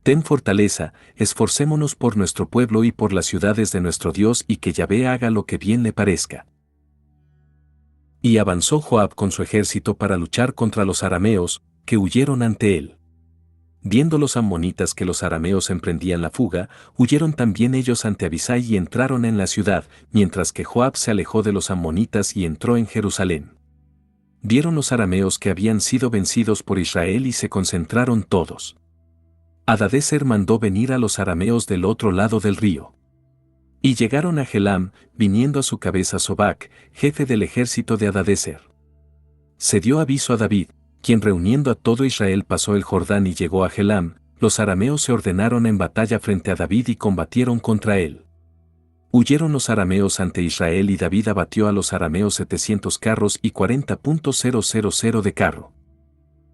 Ten fortaleza, esforcémonos por nuestro pueblo y por las ciudades de nuestro Dios y que Yahvé haga lo que bien le parezca. Y avanzó Joab con su ejército para luchar contra los arameos, que huyeron ante él. Viendo los ammonitas que los arameos emprendían la fuga, huyeron también ellos ante Abisai y entraron en la ciudad, mientras que Joab se alejó de los ammonitas y entró en Jerusalén. Vieron los arameos que habían sido vencidos por Israel y se concentraron todos. Hadadezer mandó venir a los arameos del otro lado del río. Y llegaron a Helam, viniendo a su cabeza Sobac, jefe del ejército de Hadadezer. Se dio aviso a David, quien reuniendo a todo Israel pasó el Jordán y llegó a Helam. Los arameos se ordenaron en batalla frente a David y combatieron contra él. Huyeron los arameos ante Israel y David abatió a los arameos 700 carros y 40.000 de carro.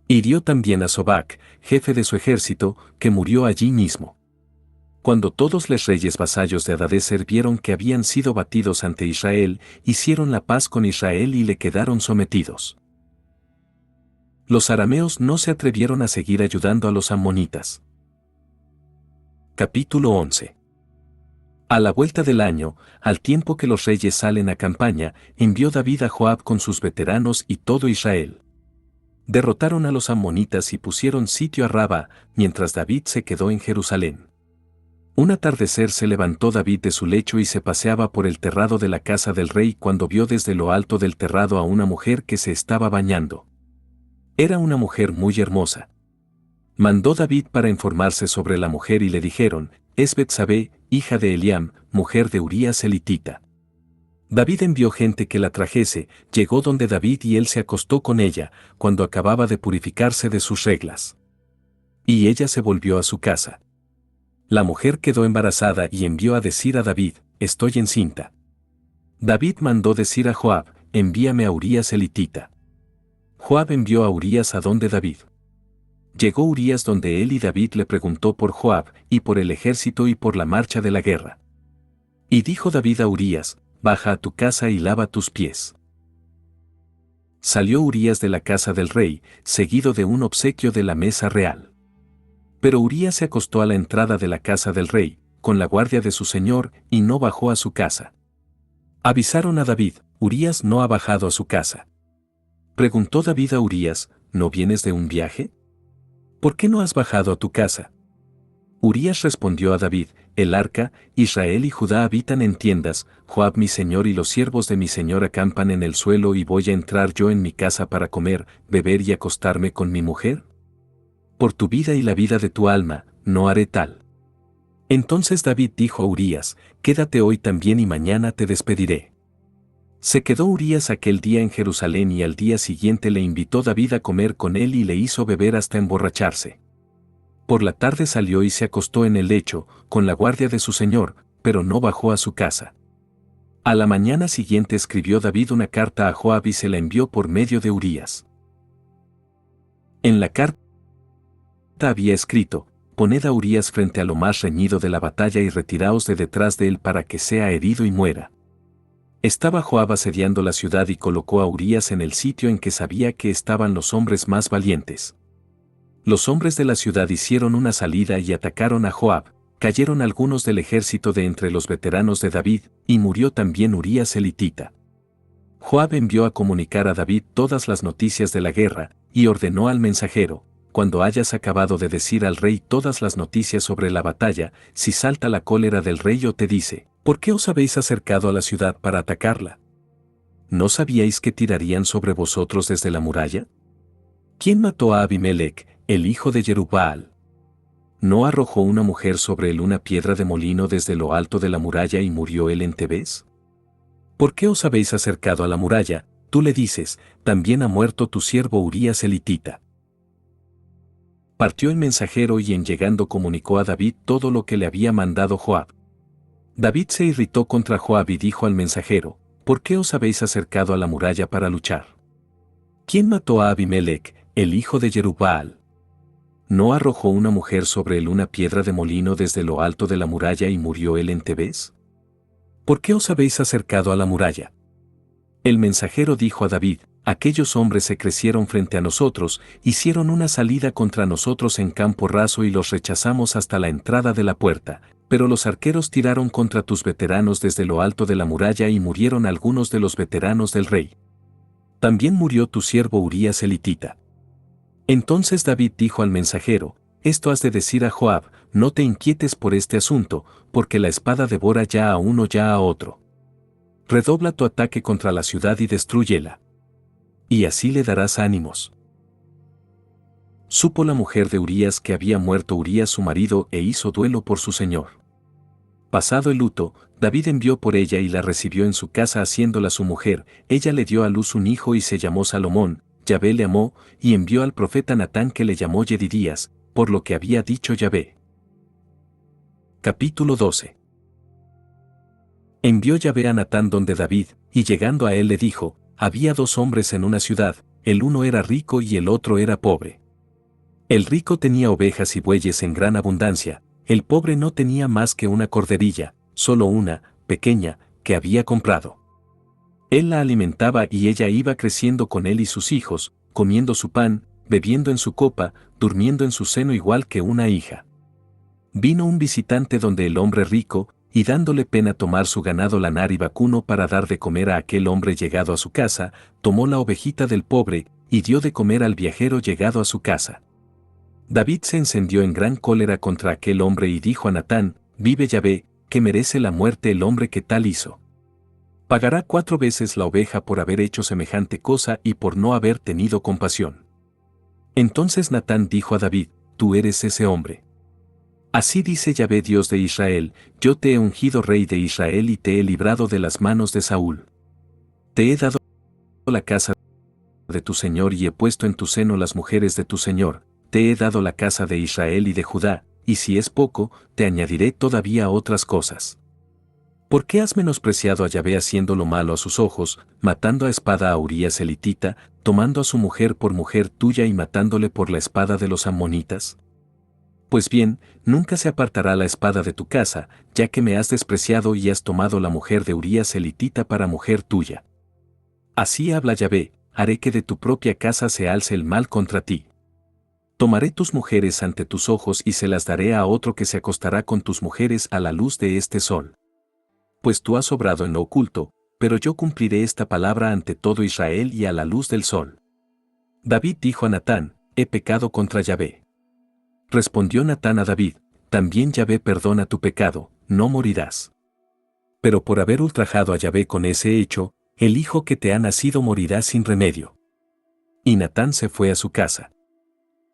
Hirió también a Sobac, jefe de su ejército, que murió allí mismo. Cuando todos los reyes vasallos de Hadadezer vieron que habían sido batidos ante Israel, hicieron la paz con Israel y le quedaron sometidos. Los arameos no se atrevieron a seguir ayudando a los ammonitas. Capítulo 11. A la vuelta del año, al tiempo que los reyes salen a campaña, envió David a Joab con sus veteranos y todo Israel. Derrotaron a los ammonitas y pusieron sitio a Raba, mientras David se quedó en Jerusalén. Un atardecer se levantó David de su lecho y se paseaba por el terrado de la casa del rey cuando vio desde lo alto del terrado a una mujer que se estaba bañando. Era una mujer muy hermosa. Mandó David para informarse sobre la mujer y le dijeron, es Betsabé, hija de Eliam, mujer de Urías elitita. David envió gente que la trajese, llegó donde David y él se acostó con ella, cuando acababa de purificarse de sus reglas. Y ella se volvió a su casa. La mujer quedó embarazada y envió a decir a David, estoy encinta. David mandó decir a Joab, envíame a Urías elitita. Joab envió a Urías a donde David. Llegó Urías donde él y David le preguntó por Joab, y por el ejército y por la marcha de la guerra. Y dijo David a Urías, baja a tu casa y lava tus pies. Salió Urías de la casa del rey, seguido de un obsequio de la mesa real. Pero Urías se acostó a la entrada de la casa del rey, con la guardia de su señor, y no bajó a su casa. Avisaron a David, Urías no ha bajado a su casa. Preguntó David a Urías, ¿no vienes de un viaje? ¿Por qué no has bajado a tu casa? Urías respondió a David, el arca, Israel y Judá habitan en tiendas, Joab mi señor y los siervos de mi señor acampan en el suelo y voy a entrar yo en mi casa para comer, beber y acostarme con mi mujer. Por tu vida y la vida de tu alma, no haré tal. Entonces David dijo a Urías, quédate hoy también y mañana te despediré. Se quedó Urías aquel día en Jerusalén y al día siguiente le invitó David a comer con él y le hizo beber hasta emborracharse. Por la tarde salió y se acostó en el lecho, con la guardia de su señor, pero no bajó a su casa. A la mañana siguiente escribió David una carta a Joab y se la envió por medio de Urías. En la carta había escrito, poned a Urías frente a lo más reñido de la batalla y retiraos de detrás de él para que sea herido y muera. Estaba Joab asediando la ciudad y colocó a Urías en el sitio en que sabía que estaban los hombres más valientes. Los hombres de la ciudad hicieron una salida y atacaron a Joab, cayeron algunos del ejército de entre los veteranos de David, y murió también Urías elitita. Joab envió a comunicar a David todas las noticias de la guerra, y ordenó al mensajero, cuando hayas acabado de decir al rey todas las noticias sobre la batalla, si salta la cólera del rey o te dice, ¿por qué os habéis acercado a la ciudad para atacarla? ¿No sabíais que tirarían sobre vosotros desde la muralla? ¿Quién mató a Abimelech, el hijo de Jerubbaal? ¿No arrojó una mujer sobre él una piedra de molino desde lo alto de la muralla y murió él en Tebés? ¿Por qué os habéis acercado a la muralla? Tú le dices, también ha muerto tu siervo Urías elitita. Partió el mensajero y en llegando comunicó a David todo lo que le había mandado Joab. David se irritó contra Joab y dijo al mensajero, ¿por qué os habéis acercado a la muralla para luchar? ¿Quién mató a Abimelech, el hijo de Jerubbaal? ¿No arrojó una mujer sobre él una piedra de molino desde lo alto de la muralla y murió él en Tebés? ¿Por qué os habéis acercado a la muralla? El mensajero dijo a David, aquellos hombres se crecieron frente a nosotros, hicieron una salida contra nosotros en campo raso y los rechazamos hasta la entrada de la puerta, pero los arqueros tiraron contra tus veteranos desde lo alto de la muralla y murieron algunos de los veteranos del rey. También murió tu siervo Urías elitita. Entonces David dijo al mensajero, esto has de decir a Joab, no te inquietes por este asunto, porque la espada devora ya a uno ya a otro. Redobla tu ataque contra la ciudad y destrúyela. Y así le darás ánimos. Supo la mujer de Urías que había muerto Urías su marido e hizo duelo por su señor. Pasado el luto, David envió por ella y la recibió en su casa haciéndola su mujer, ella le dio a luz un hijo y se llamó Salomón, Yahvé le amó, y envió al profeta Natán que le llamó Yedidías, por lo que había dicho Yahvé. Capítulo 12. Envió Yahvé a Natán donde David, y llegando a él le dijo, había dos hombres en una ciudad, el uno era rico y el otro era pobre. El rico tenía ovejas y bueyes en gran abundancia, el pobre no tenía más que una corderilla, solo una, pequeña, que había comprado. Él la alimentaba y ella iba creciendo con él y sus hijos, comiendo su pan, bebiendo en su copa, durmiendo en su seno igual que una hija. Vino un visitante donde el hombre rico, y dándole pena tomar su ganado lanar y vacuno para dar de comer a aquel hombre llegado a su casa, tomó la ovejita del pobre, y dio de comer al viajero llegado a su casa. David se encendió en gran cólera contra aquel hombre y dijo a Natán, vive Yahvé, que merece la muerte el hombre que tal hizo. Pagará 4 veces la oveja por haber hecho semejante cosa y por no haber tenido compasión. Entonces Natán dijo a David, tú eres ese hombre. Así dice Yahvé Dios de Israel, yo te he ungido rey de Israel y te he librado de las manos de Saúl. Te he dado la casa de tu señor y he puesto en tu seno las mujeres de tu señor, te he dado la casa de Israel y de Judá, y si es poco, te añadiré todavía otras cosas. ¿Por qué has menospreciado a Yahvé haciendo lo malo a sus ojos, matando a espada a Urías elitita, tomando a su mujer por mujer tuya y matándole por la espada de los ammonitas? Pues bien, nunca se apartará la espada de tu casa, ya que me has despreciado y has tomado la mujer de Urías elitita para mujer tuya. Así habla Yahvé, haré que de tu propia casa se alce el mal contra ti. Tomaré tus mujeres ante tus ojos y se las daré a otro que se acostará con tus mujeres a la luz de este sol. Pues tú has obrado en lo oculto, pero yo cumpliré esta palabra ante todo Israel y a la luz del sol. David dijo a Natán, he pecado contra Yahvé. Respondió Natán a David, también Yahvé perdona tu pecado, no morirás. Pero por haber ultrajado a Yahvé con ese hecho, el hijo que te ha nacido morirá sin remedio. Y Natán se fue a su casa.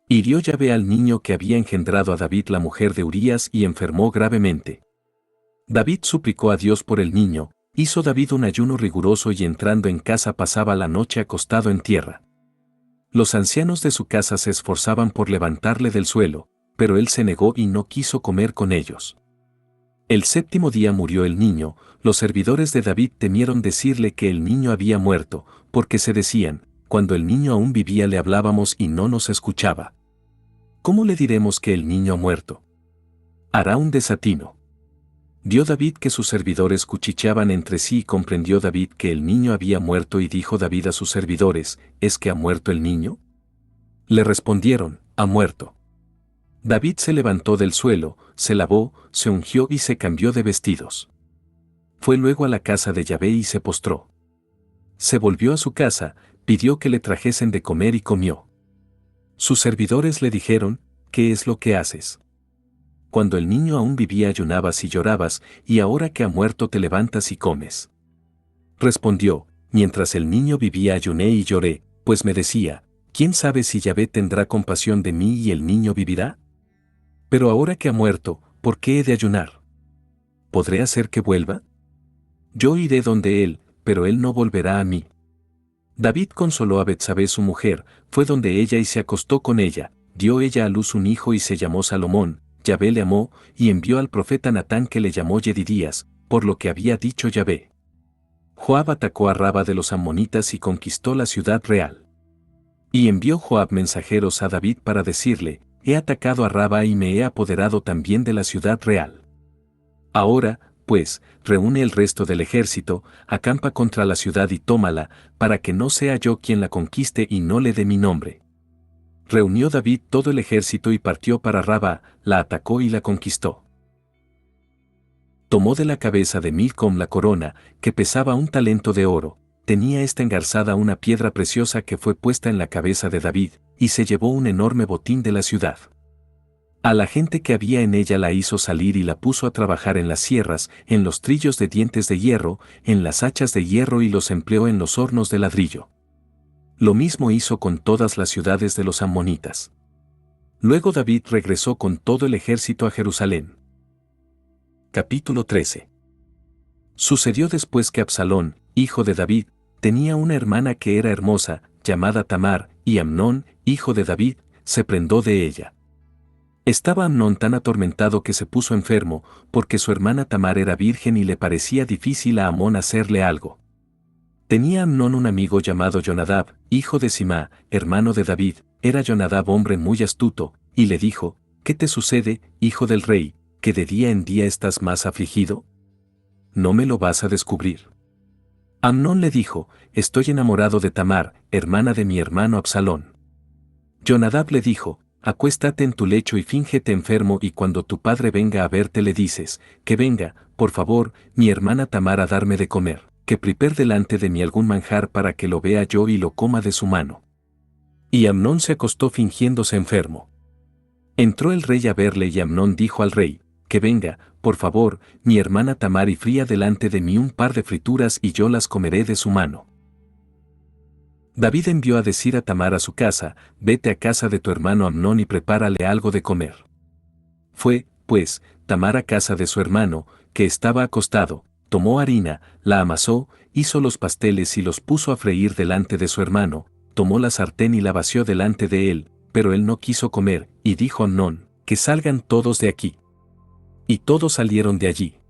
Hirió Yahvé al niño que había engendrado a David la mujer de Urías y enfermó gravemente. David suplicó a Dios por el niño, hizo David un ayuno riguroso y entrando en casa pasaba la noche acostado en tierra. Los ancianos de su casa se esforzaban por levantarle del suelo, pero él se negó y no quiso comer con ellos. El 7º día murió el niño, los servidores de David temieron decirle que el niño había muerto, porque se decían, cuando el niño aún vivía le hablábamos y no nos escuchaba. ¿Cómo le diremos que el niño ha muerto? Hará un desatino. Vio David que sus servidores cuchicheaban entre sí y comprendió David que el niño había muerto y dijo David a sus servidores, ¿es que ha muerto el niño? Le respondieron, ha muerto. David se levantó del suelo, se lavó, se ungió y se cambió de vestidos. Fue luego a la casa de Yahvé y se postró. Se volvió a su casa, pidió que le trajesen de comer y comió. Sus servidores le dijeron, ¿qué es lo que haces? Cuando el niño aún vivía ayunabas y llorabas, y ahora que ha muerto te levantas y comes. Respondió, mientras el niño vivía ayuné y lloré, pues me decía, ¿quién sabe si Yahvé tendrá compasión de mí y el niño vivirá? Pero ahora que ha muerto, ¿por qué he de ayunar? ¿Podré hacer que vuelva? Yo iré donde él, pero él no volverá a mí. David consoló a Betsabé su mujer, fue donde ella y se acostó con ella, dio ella a luz un hijo y se llamó Salomón. Yahvé le amó, y envió al profeta Natán que le llamó Yedidías, por lo que había dicho Yahvé. Joab atacó a Raba de los ammonitas y conquistó la ciudad real. Y envió Joab mensajeros a David para decirle, he atacado a Raba y me he apoderado también de la ciudad real. Ahora, pues, reúne el resto del ejército, acampa contra la ciudad y tómala, para que no sea yo quien la conquiste y no le dé mi nombre. Reunió David todo el ejército y partió para Raba, la atacó y la conquistó. Tomó de la cabeza de Milcom la corona, que pesaba 1 talento de oro, tenía esta engarzada una piedra preciosa que fue puesta en la cabeza de David, y se llevó un enorme botín de la ciudad. A la gente que había en ella la hizo salir y la puso a trabajar en las sierras, en los trillos de dientes de hierro, en las hachas de hierro y los empleó en los hornos de ladrillo. Lo mismo hizo con todas las ciudades de los ammonitas. Luego David regresó con todo el ejército a Jerusalén. Capítulo 13. Sucedió después que Absalón, hijo de David, tenía una hermana que era hermosa, llamada Tamar, y Amnón, hijo de David, se prendó de ella. Estaba Amnón tan atormentado que se puso enfermo, porque su hermana Tamar era virgen y le parecía difícil a Amnón hacerle algo. Tenía Amnón un amigo llamado Jonadab, hijo de Simá, hermano de David. Era Jonadab hombre muy astuto, y le dijo: ¿Qué te sucede, hijo del rey, que de día en día estás más afligido? ¿No me lo vas a descubrir? Amnón le dijo: Estoy enamorado de Tamar, hermana de mi hermano Absalón. Jonadab le dijo: Acuéstate en tu lecho y fíngete enfermo, y cuando tu padre venga a verte le dices: que venga, por favor, mi hermana Tamar a darme de comer, que prepare delante de mí algún manjar para que lo vea yo y lo coma de su mano. Y Amnón se acostó fingiéndose enfermo. Entró el rey a verle y Amnón dijo al rey: que venga, por favor, mi hermana Tamar y fría delante de mí un par de frituras y yo las comeré de su mano. David envió a decir a Tamar a su casa: vete a casa de tu hermano Amnón y prepárale algo de comer. Fue, pues, Tamar a casa de su hermano, que estaba acostado, tomó harina, la amasó, hizo los pasteles y los puso a freír delante de su hermano, tomó la sartén y la vació delante de él, pero él no quiso comer, y dijo a Amnón: que salgan todos de aquí. Y todos salieron de allí.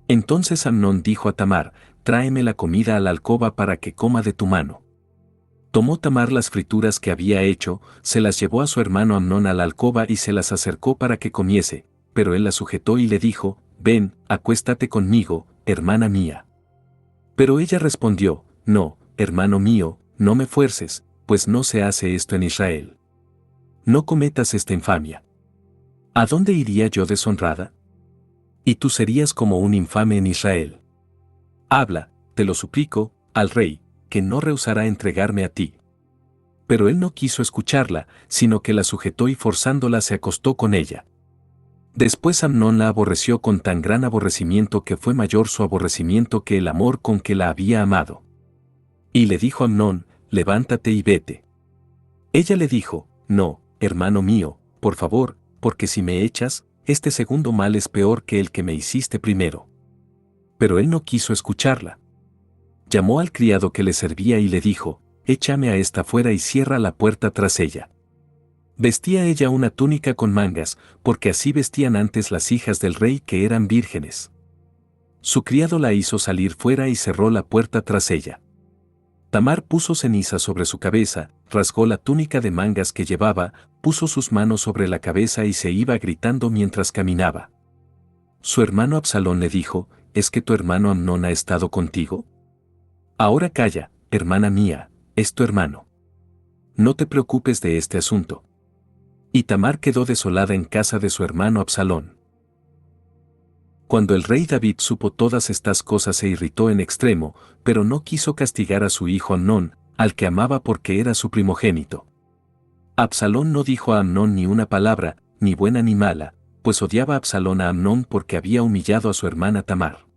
Entonces Amnón dijo a Tamar: tráeme la comida a la alcoba para que coma de tu mano. Tomó Tamar las frituras que había hecho, se las llevó a su hermano Amnón a la alcoba y se las acercó para que comiese, pero él la sujetó y le dijo: ven, acuéstate conmigo, hermana mía. Pero ella respondió: no, hermano mío, no me fuerces, pues no se hace esto en Israel. No cometas esta infamia. ¿A dónde iría yo deshonrada? Y tú serías como un infame en Israel. Habla, te lo suplico, al rey, que no rehusará entregarme a ti. Pero él no quiso escucharla, sino que la sujetó y forzándola se acostó con ella. Después Amnón la aborreció con tan gran aborrecimiento que fue mayor su aborrecimiento que el amor con que la había amado. Y le dijo a Amnón: levántate y vete. Ella le dijo: no, hermano mío, por favor, porque si me echas, este segundo mal es peor que el que me hiciste primero. Pero él no quiso escucharla. Llamó al criado que le servía y le dijo: échame a esta fuera y cierra la puerta tras ella. Vestía ella una túnica con mangas, porque así vestían antes las hijas del rey que eran vírgenes. Su criado la hizo salir fuera y cerró la puerta tras ella. Tamar puso ceniza sobre su cabeza, rasgó la túnica de mangas que llevaba, puso sus manos sobre la cabeza y se iba gritando mientras caminaba. Su hermano Absalón le dijo: ¿es que tu hermano Amnón ha estado contigo? Ahora calla, hermana mía, es tu hermano. No te preocupes de este asunto. Y Tamar quedó desolada en casa de su hermano Absalón. Cuando el rey David supo todas estas cosas se irritó en extremo, pero no quiso castigar a su hijo Amnón, al que amaba porque era su primogénito. Absalón no dijo a Amnón ni una palabra, ni buena ni mala, pues odiaba a Absalón a Amnón porque había humillado a su hermana Tamar.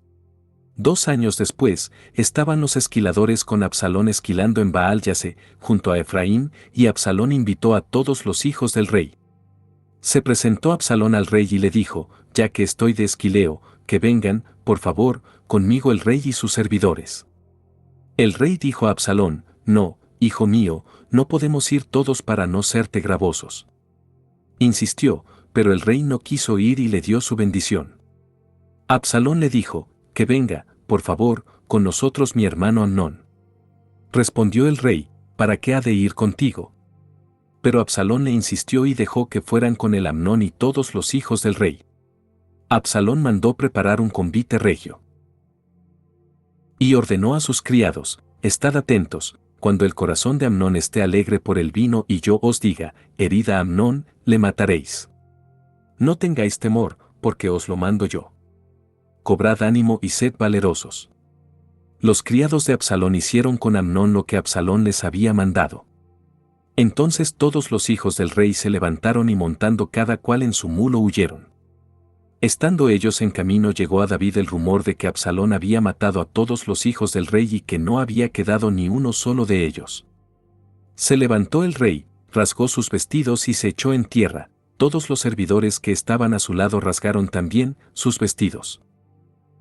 2 años después, estaban los esquiladores con Absalón esquilando en Baal-Yase, junto a Efraín, y Absalón invitó a todos los hijos del rey. Se presentó Absalón al rey y le dijo: ya que estoy de esquileo, que vengan, por favor, conmigo el rey y sus servidores. El rey dijo a Absalón: no, hijo mío, no podemos ir todos para no serte gravosos. Insistió, pero el rey no quiso ir y le dio su bendición. Absalón le dijo: que venga, por favor, con nosotros mi hermano Amnón. Respondió el rey: ¿para qué ha de ir contigo? Pero Absalón le insistió y dejó que fueran con él Amnón y todos los hijos del rey. Absalón mandó preparar un convite regio. Y ordenó a sus criados: estad atentos, cuando el corazón de Amnón esté alegre por el vino y yo os diga: herid a Amnón, le mataréis. No tengáis temor, porque os lo mando yo. Cobrad ánimo y sed valerosos. Los criados de Absalón hicieron con Amnón lo que Absalón les había mandado. Entonces todos los hijos del rey se levantaron y montando cada cual en su mulo huyeron. Estando ellos en camino llegó a David el rumor de que Absalón había matado a todos los hijos del rey y que no había quedado ni uno solo de ellos. Se levantó el rey, rasgó sus vestidos y se echó en tierra. Todos los servidores que estaban a su lado rasgaron también sus vestidos.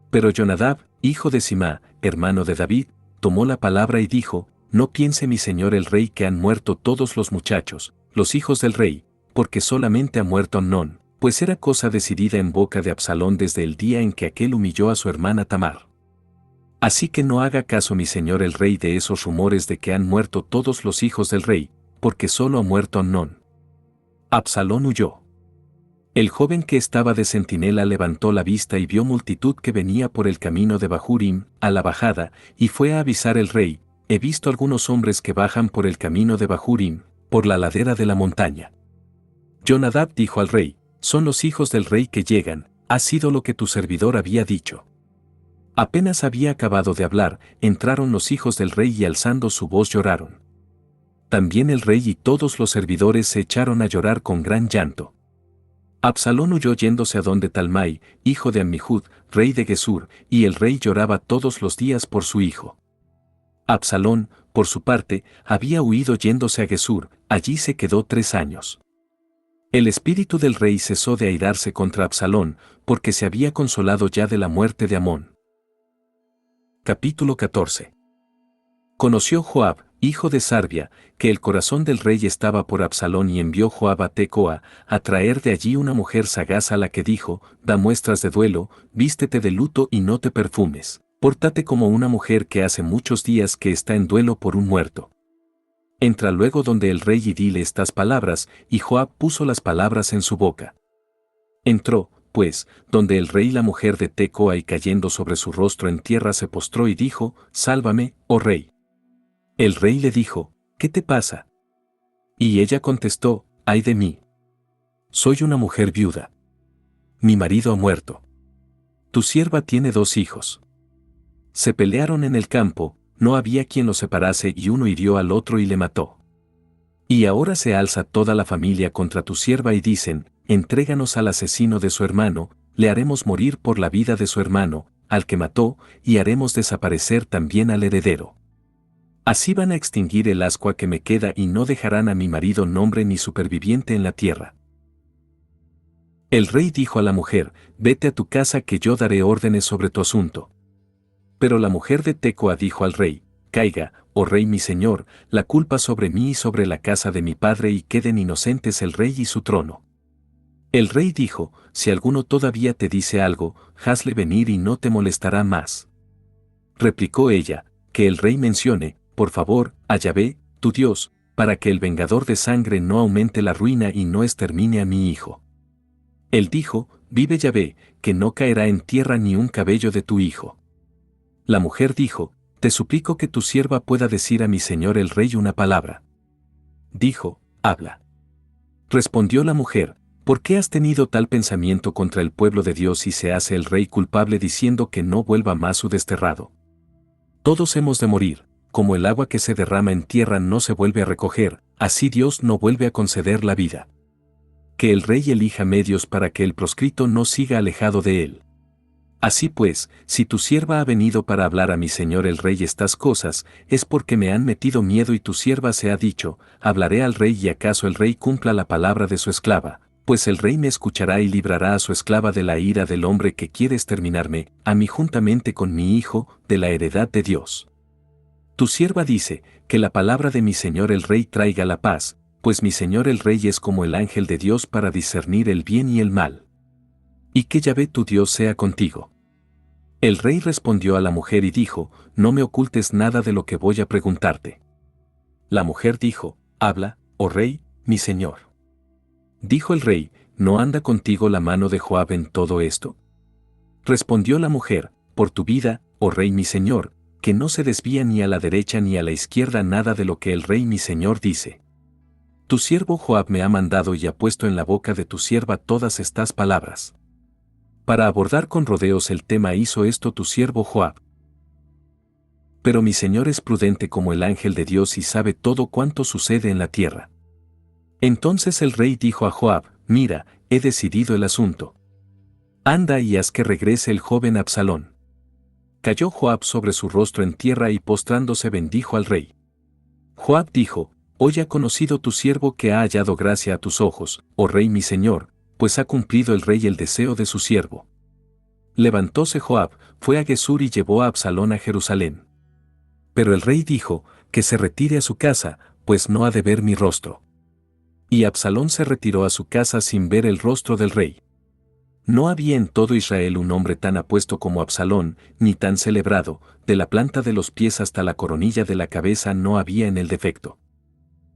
Pero Jonadab, hijo de Simá, hermano de David, tomó la palabra y dijo: no piense mi señor el rey que han muerto todos los muchachos, los hijos del rey, porque solamente ha muerto Amnón, pues era cosa decidida en boca de Absalón desde el día en que aquél humilló a su hermana Tamar. Así que no haga caso mi señor el rey de esos rumores de que han muerto todos los hijos del rey, porque solo ha muerto Amnón. Absalón huyó. El joven que estaba de centinela levantó la vista y vio multitud que venía por el camino de Bahurim, a la bajada, y fue a avisar el rey: he visto algunos hombres que bajan por el camino de Bahurim, por la ladera de la montaña. Jonadab dijo al rey: son los hijos del rey que llegan, ha sido lo que tu servidor había dicho. Apenas había acabado de hablar, entraron los hijos del rey y alzando su voz lloraron. También el rey y todos los servidores se echaron a llorar con gran llanto. Absalón huyó yéndose a donde Talmai, hijo de Ammihud, rey de Gesur, y el rey lloraba todos los días por su hijo. Absalón, por su parte, había huido yéndose a Gesur, allí se quedó 3 años. El espíritu del rey cesó de airarse contra Absalón, porque se había consolado ya de la muerte de Amón. Capítulo 14. Conoció Joab, hijo de Sarvia, que el corazón del rey estaba por Absalón y envió Joab a Tecoa, a traer de allí una mujer sagaz a la que dijo: da muestras de duelo, vístete de luto y no te perfumes, pórtate como una mujer que hace muchos días que está en duelo por un muerto. Entra luego donde el rey y dile estas palabras, y Joab puso las palabras en su boca. Entró, pues, donde el rey la mujer de Tecoa y cayendo sobre su rostro en tierra se postró y dijo: sálvame, oh rey. El rey le dijo: ¿qué te pasa? Y ella contestó: ay de mí. Soy una mujer viuda. Mi marido ha muerto. Tu sierva tiene 2 hijos. Se pelearon en el campo, no había quien los separase y uno hirió al otro y le mató. Y ahora se alza toda la familia contra tu sierva y dicen: entréganos al asesino de su hermano, le haremos morir por la vida de su hermano, al que mató, y haremos desaparecer también al heredero. Así van a extinguir el ascua que me queda y no dejarán a mi marido nombre ni superviviente en la tierra. El rey dijo a la mujer: vete a tu casa que yo daré órdenes sobre tu asunto. Pero la mujer de Tecoa dijo al rey: caiga, oh rey mi señor, la culpa sobre mí y sobre la casa de mi padre y queden inocentes el rey y su trono. El rey dijo: si alguno todavía te dice algo, hazle venir y no te molestará más. Replicó ella: que el rey mencione, por favor, a Yahvé, tu Dios, para que el vengador de sangre no aumente la ruina y no extermine a mi hijo. Él dijo: vive Yahvé, que no caerá en tierra ni un cabello de tu hijo. La mujer dijo: te suplico que tu sierva pueda decir a mi señor el rey una palabra. Dijo: habla. Respondió la mujer: ¿por qué has tenido tal pensamiento contra el pueblo de Dios y se hace el rey culpable diciendo que no vuelva más su desterrado? Todos hemos de morir, como el agua que se derrama en tierra no se vuelve a recoger, así Dios no vuelve a conceder la vida. Que el rey elija medios para que el proscrito no siga alejado de él. Así pues, si tu sierva ha venido para hablar a mi señor el rey estas cosas, es porque me han metido miedo y tu sierva se ha dicho: hablaré al rey y acaso el rey cumpla la palabra de su esclava, pues el rey me escuchará y librará a su esclava de la ira del hombre que quiere exterminarme, a mí juntamente con mi hijo, de la heredad de Dios. Tu sierva dice: que la palabra de mi señor el rey traiga la paz, pues mi señor el rey es como el ángel de Dios para discernir el bien y el mal. Y que Yahvé tu Dios sea contigo. El rey respondió a la mujer y dijo: no me ocultes nada de lo que voy a preguntarte. La mujer dijo: habla, oh rey, mi señor. Dijo el rey: ¿no anda contigo la mano de Joab en todo esto? Respondió la mujer: por tu vida, oh rey mi señor, que no se desvía ni a la derecha ni a la izquierda nada de lo que el rey mi señor dice. Tu siervo Joab me ha mandado y ha puesto en la boca de tu sierva todas estas palabras. Para abordar con rodeos el tema hizo esto tu siervo Joab. Pero mi señor es prudente como el ángel de Dios y sabe todo cuanto sucede en la tierra. Entonces el rey dijo a Joab: mira, he decidido el asunto. Anda y haz que regrese el joven Absalón. Cayó Joab sobre su rostro en tierra y postrándose bendijo al rey. Joab dijo: hoy ha conocido tu siervo que ha hallado gracia a tus ojos, oh rey mi señor, pues ha cumplido el rey el deseo de su siervo. Levantóse Joab, fue a Gesur y llevó a Absalón a Jerusalén. Pero el rey dijo: que se retire a su casa, pues no ha de ver mi rostro. Y Absalón se retiró a su casa sin ver el rostro del rey. No había en todo Israel un hombre tan apuesto como Absalón, ni tan celebrado, de la planta de los pies hasta la coronilla de la cabeza no había en él defecto.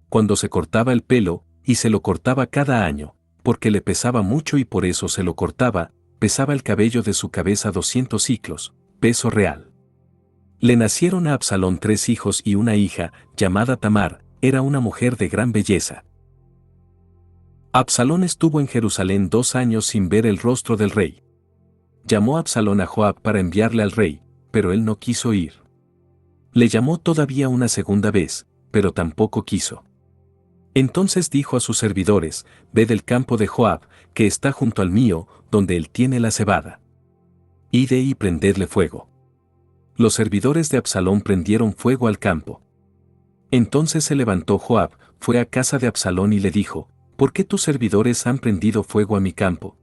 Cuando se cortaba el pelo, y se lo cortaba cada año, porque le pesaba mucho y por eso se lo cortaba, pesaba el cabello de su cabeza 200 siclos, peso real. Le nacieron a Absalón 3 hijos y una hija, llamada Tamar, era una mujer de gran belleza. Absalón estuvo en Jerusalén 2 años sin ver el rostro del rey. Llamó Absalón a Joab para enviarle al rey, pero él no quiso ir. Le llamó todavía una segunda vez, pero tampoco quiso. Entonces dijo a sus servidores: ved el campo de Joab, que está junto al mío, donde él tiene la cebada. Ide y prendedle fuego. Los servidores de Absalón prendieron fuego al campo. Entonces se levantó Joab, fue a casa de Absalón y le dijo: ¿por qué tus servidores han prendido fuego a mi campo?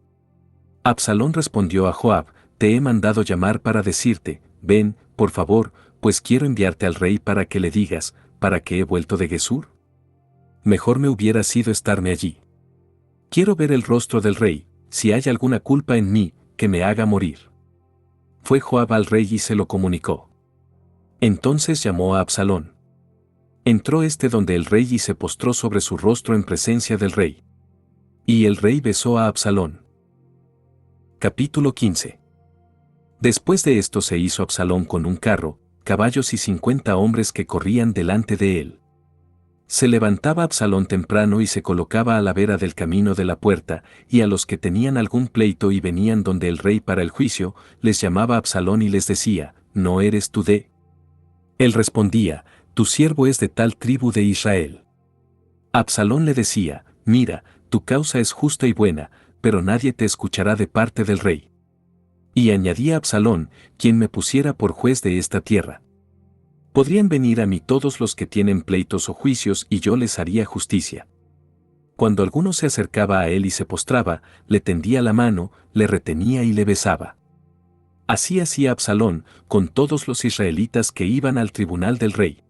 Absalón respondió a Joab: te he mandado llamar para decirte, ven, por favor, pues quiero enviarte al rey para que le digas, ¿para qué he vuelto de Gesur? Mejor me hubiera sido estarme allí. Quiero ver el rostro del rey, si hay alguna culpa en mí, que me haga morir. Fue Joab al rey y se lo comunicó. Entonces llamó a Absalón. Entró éste donde el rey y se postró sobre su rostro en presencia del rey. Y el rey besó a Absalón. Capítulo 15. Después de esto se hizo Absalón con un carro, caballos y 50 hombres que corrían delante de él. Se levantaba Absalón temprano y se colocaba a la vera del camino de la puerta, y a los que tenían algún pleito y venían donde el rey para el juicio, les llamaba Absalón y les decía: ¿no eres tú de? Él respondía: tu siervo es de tal tribu de Israel. Absalón le decía: mira, tu causa es justa y buena, pero nadie te escuchará de parte del rey. Y añadía Absalón: quien me pusiera por juez de esta tierra. Podrían venir a mí todos los que tienen pleitos o juicios y yo les haría justicia. Cuando alguno se acercaba a él y se postraba, le tendía la mano, le retenía y le besaba. Así hacía Absalón con todos los israelitas que iban al tribunal del rey.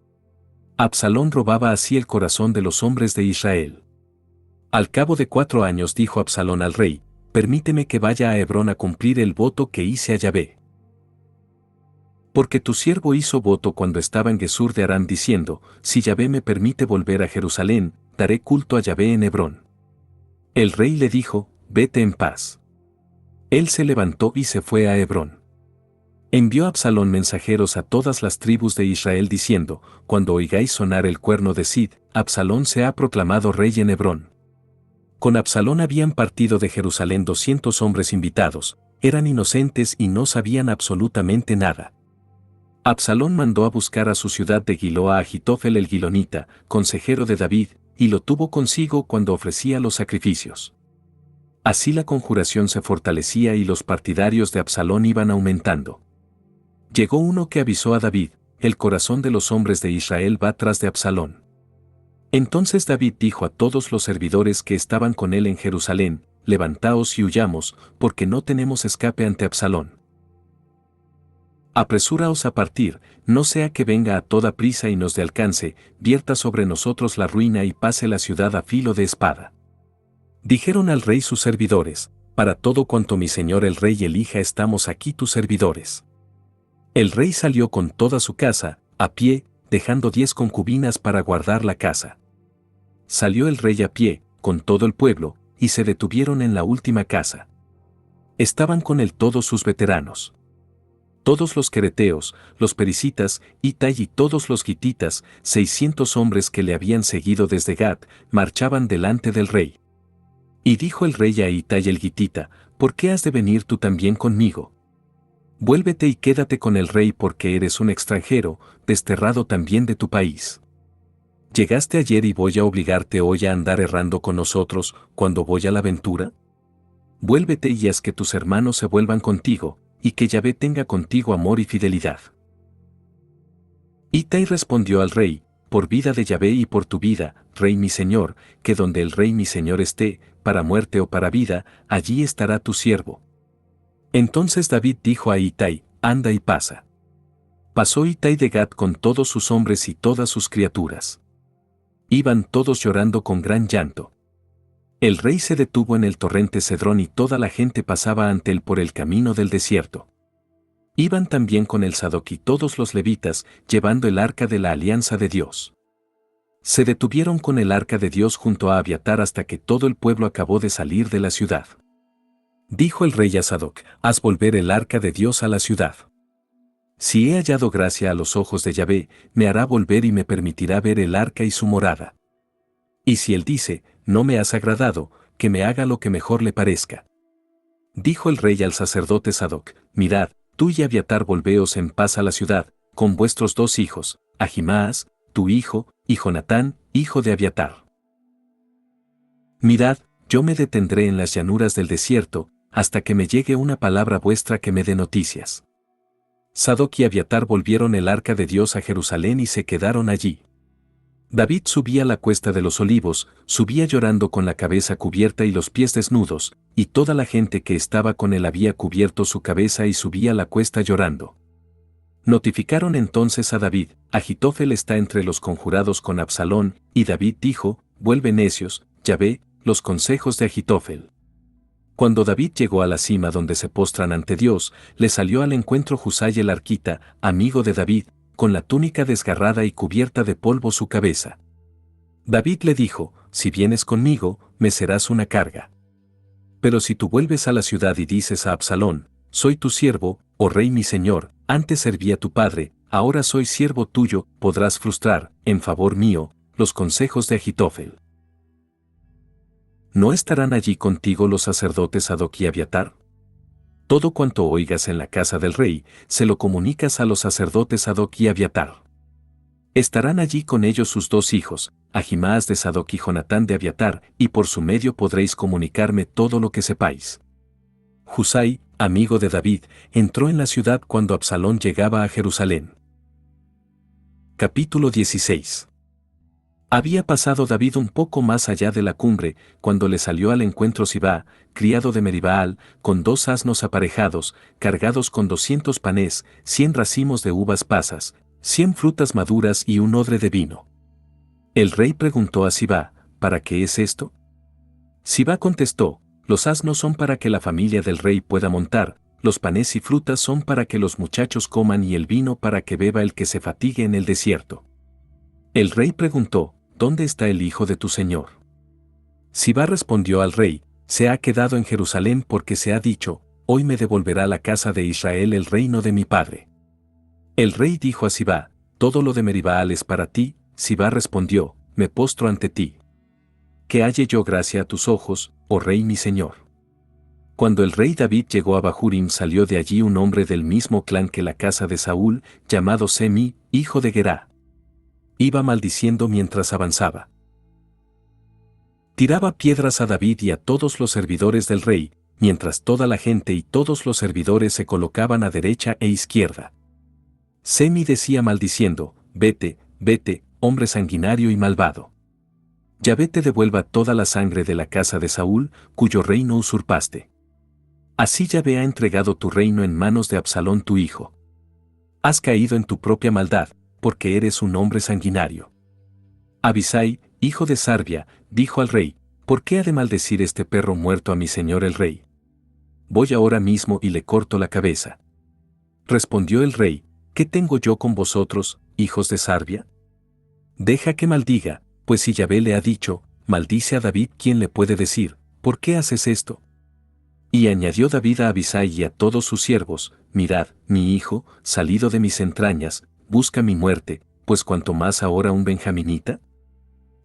Absalón robaba así el corazón de los hombres de Israel. Al cabo de 4 años dijo Absalón al rey: permíteme que vaya a Hebrón a cumplir el voto que hice a Yahvé. Porque tu siervo hizo voto cuando estaba en Gesur de Aram diciendo: si Yahvé me permite volver a Jerusalén, daré culto a Yahvé en Hebrón. El rey le dijo: vete en paz. Él se levantó y se fue a Hebrón. Envió Absalón mensajeros a todas las tribus de Israel diciendo: cuando oigáis sonar el cuerno de Sid, Absalón se ha proclamado rey en Hebrón. Con Absalón habían partido de Jerusalén 200 hombres invitados, eran inocentes y no sabían absolutamente nada. Absalón mandó a buscar a su ciudad de Gilo a Ahitofel el Gilonita, consejero de David, y lo tuvo consigo cuando ofrecía los sacrificios. Así la conjuración se fortalecía y los partidarios de Absalón iban aumentando. Llegó uno que avisó a David: el corazón de los hombres de Israel va tras de Absalón. Entonces David dijo a todos los servidores que estaban con él en Jerusalén: levantaos y huyamos, porque no tenemos escape ante Absalón. Apresúraos a partir, no sea que venga a toda prisa y nos dé alcance, vierta sobre nosotros la ruina y pase la ciudad a filo de espada. Dijeron al rey sus servidores: para todo cuanto mi señor el rey elija estamos aquí tus servidores. El rey salió con toda su casa, a pie, dejando 10 concubinas para guardar la casa. Salió el rey a pie, con todo el pueblo, y se detuvieron en la última casa. Estaban con él todos sus veteranos. Todos los quereteos, los pericitas, Itai y todos los gititas, 600 hombres que le habían seguido desde Gat, marchaban delante del rey. Y dijo el rey a Itai el gitita: ¿por qué has de venir tú también conmigo? Vuélvete y quédate con el rey porque eres un extranjero, desterrado también de tu país. ¿Llegaste ayer y voy a obligarte hoy a andar errando con nosotros, cuando voy a la aventura? Vuélvete y haz que tus hermanos se vuelvan contigo, y que Yahvé tenga contigo amor y fidelidad. Itai respondió al rey: por vida de Yahvé y por tu vida, rey mi señor, que donde el rey mi señor esté, para muerte o para vida, allí estará tu siervo. Entonces David dijo a Itai: anda y pasa. Pasó Itai de Gat con todos sus hombres y todas sus criaturas. Iban todos llorando con gran llanto. El rey se detuvo en el torrente Cedrón y toda la gente pasaba ante él por el camino del desierto. Iban también con él Sadoc y todos los levitas, llevando el arca de la alianza de Dios. Se detuvieron con el arca de Dios junto a Abiatar hasta que todo el pueblo acabó de salir de la ciudad. Dijo el rey a Sadoc: haz volver el arca de Dios a la ciudad. Si he hallado gracia a los ojos de Yahvé, me hará volver y me permitirá ver el arca y su morada. Y si él dice: no me has agradado, que me haga lo que mejor le parezca. Dijo el rey al sacerdote Sadoc: mirad, tú y Abiatar volveos en paz a la ciudad, con vuestros 2 hijos, Ahimaas, tu hijo, y Jonatán, hijo de Abiatar. Mirad, yo me detendré en las llanuras del desierto, hasta que me llegue una palabra vuestra que me dé noticias. Sadoc y Abiatar volvieron el arca de Dios a Jerusalén y se quedaron allí. David subía la cuesta de los olivos, subía llorando con la cabeza cubierta y los pies desnudos, y toda la gente que estaba con él había cubierto su cabeza y subía la cuesta llorando. Notificaron entonces a David: Achitofel está entre los conjurados con Absalón, y David dijo: vuelve necios, Yahvé, los consejos de Achitofel. Cuando David llegó a la cima donde se postran ante Dios, le salió al encuentro Husai el arquita, amigo de David, con la túnica desgarrada y cubierta de polvo su cabeza. David le dijo: si vienes conmigo, me serás una carga. Pero si tú vuelves a la ciudad y dices a Absalón: soy tu siervo, oh rey mi señor, antes serví a tu padre, ahora soy siervo tuyo, podrás frustrar, en favor mío, los consejos de Achitofel. ¿No estarán allí contigo los sacerdotes Sadoc y Abiatar? Todo cuanto oigas en la casa del rey, se lo comunicas a los sacerdotes Sadoc y Abiatar. Estarán allí con ellos sus 2 hijos, Ahimaas de Sadoc y Jonatán de Abiatar, y por su medio podréis comunicarme todo lo que sepáis. Husai, amigo de David, entró en la ciudad cuando Absalón llegaba a Jerusalén. Capítulo 16. Había pasado David un poco más allá de la cumbre, cuando le salió al encuentro Sibá, criado de Meribaal, con 2 asnos aparejados, cargados con 200 panes, 100 racimos de uvas pasas, 100 frutas maduras y un odre de vino. El rey preguntó a Sibá: ¿para qué es esto? Sibá contestó: los asnos son para que la familia del rey pueda montar, los panes y frutas son para que los muchachos coman y el vino para que beba el que se fatigue en el desierto. El rey preguntó: ¿dónde está el hijo de tu señor? Sibá respondió al rey: se ha quedado en Jerusalén porque se ha dicho: hoy me devolverá la casa de Israel el reino de mi padre. El rey dijo a Sibá: todo lo de Meribaal es para ti. Sibá respondió: me postro ante ti. Que halle yo gracia a tus ojos, oh rey mi señor. Cuando el rey David llegó a Bahurim, salió de allí un hombre del mismo clan que la casa de Saúl, llamado Semi, hijo de Gerá. Iba maldiciendo mientras avanzaba. Tiraba piedras a David y a todos los servidores del rey, mientras toda la gente y todos los servidores se colocaban a derecha e izquierda. Semi decía maldiciendo: vete, vete, hombre sanguinario y malvado. Yahvé te devuelva toda la sangre de la casa de Saúl, cuyo reino usurpaste. Así Yahvé ha entregado tu reino en manos de Absalón tu hijo. Has caído en tu propia maldad, porque eres un hombre sanguinario. Abisai, hijo de Sarbia, dijo al rey: ¿por qué ha de maldecir este perro muerto a mi señor el rey? Voy ahora mismo y le corto la cabeza. Respondió el rey: ¿qué tengo yo con vosotros, hijos de Sarbia? Deja que maldiga, pues si Yahvé le ha dicho: maldice a David, ¿quién le puede decir: ¿por qué haces esto? Y añadió David a Abisai y a todos sus siervos: mirad, mi hijo, salido de mis entrañas, busca mi muerte, pues cuanto más ahora un benjaminita.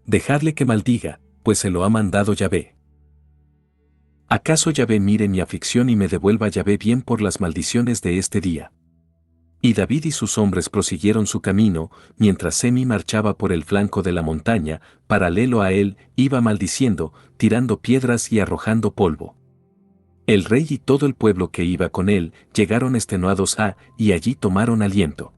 Dejadle que maldiga, pues se lo ha mandado Yahvé. ¿Acaso Yahvé mire mi aflicción y me devuelva Yahvé bien por las maldiciones de este día? Y David y sus hombres prosiguieron su camino, mientras Semi marchaba por el flanco de la montaña, paralelo a él, iba maldiciendo, tirando piedras y arrojando polvo. El rey y todo el pueblo que iba con él llegaron extenuados y allí tomaron aliento.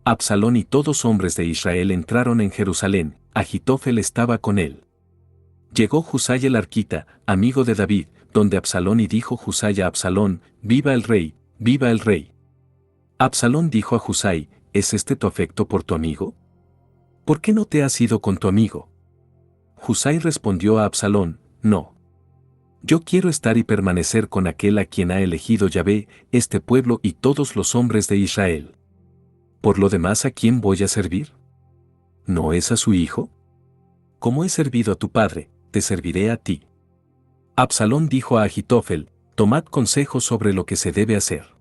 Absalón y todos hombres de Israel entraron en Jerusalén, Achitofel estaba con él. Llegó Husai el arquita, amigo de David, donde Absalón, y dijo Husai a Absalón: viva el rey, viva el rey. Absalón dijo a Husai: ¿es este tu afecto por tu amigo? ¿Por qué no te has ido con tu amigo? Husai respondió a Absalón: no. Yo quiero estar y permanecer con aquel a quien ha elegido Yahvé, este pueblo y todos los hombres de Israel. Por lo demás, ¿a quién voy a servir? ¿No es a su hijo? Como he servido a tu padre, te serviré a ti. Absalón dijo a Achitofel: tomad consejo sobre lo que se debe hacer.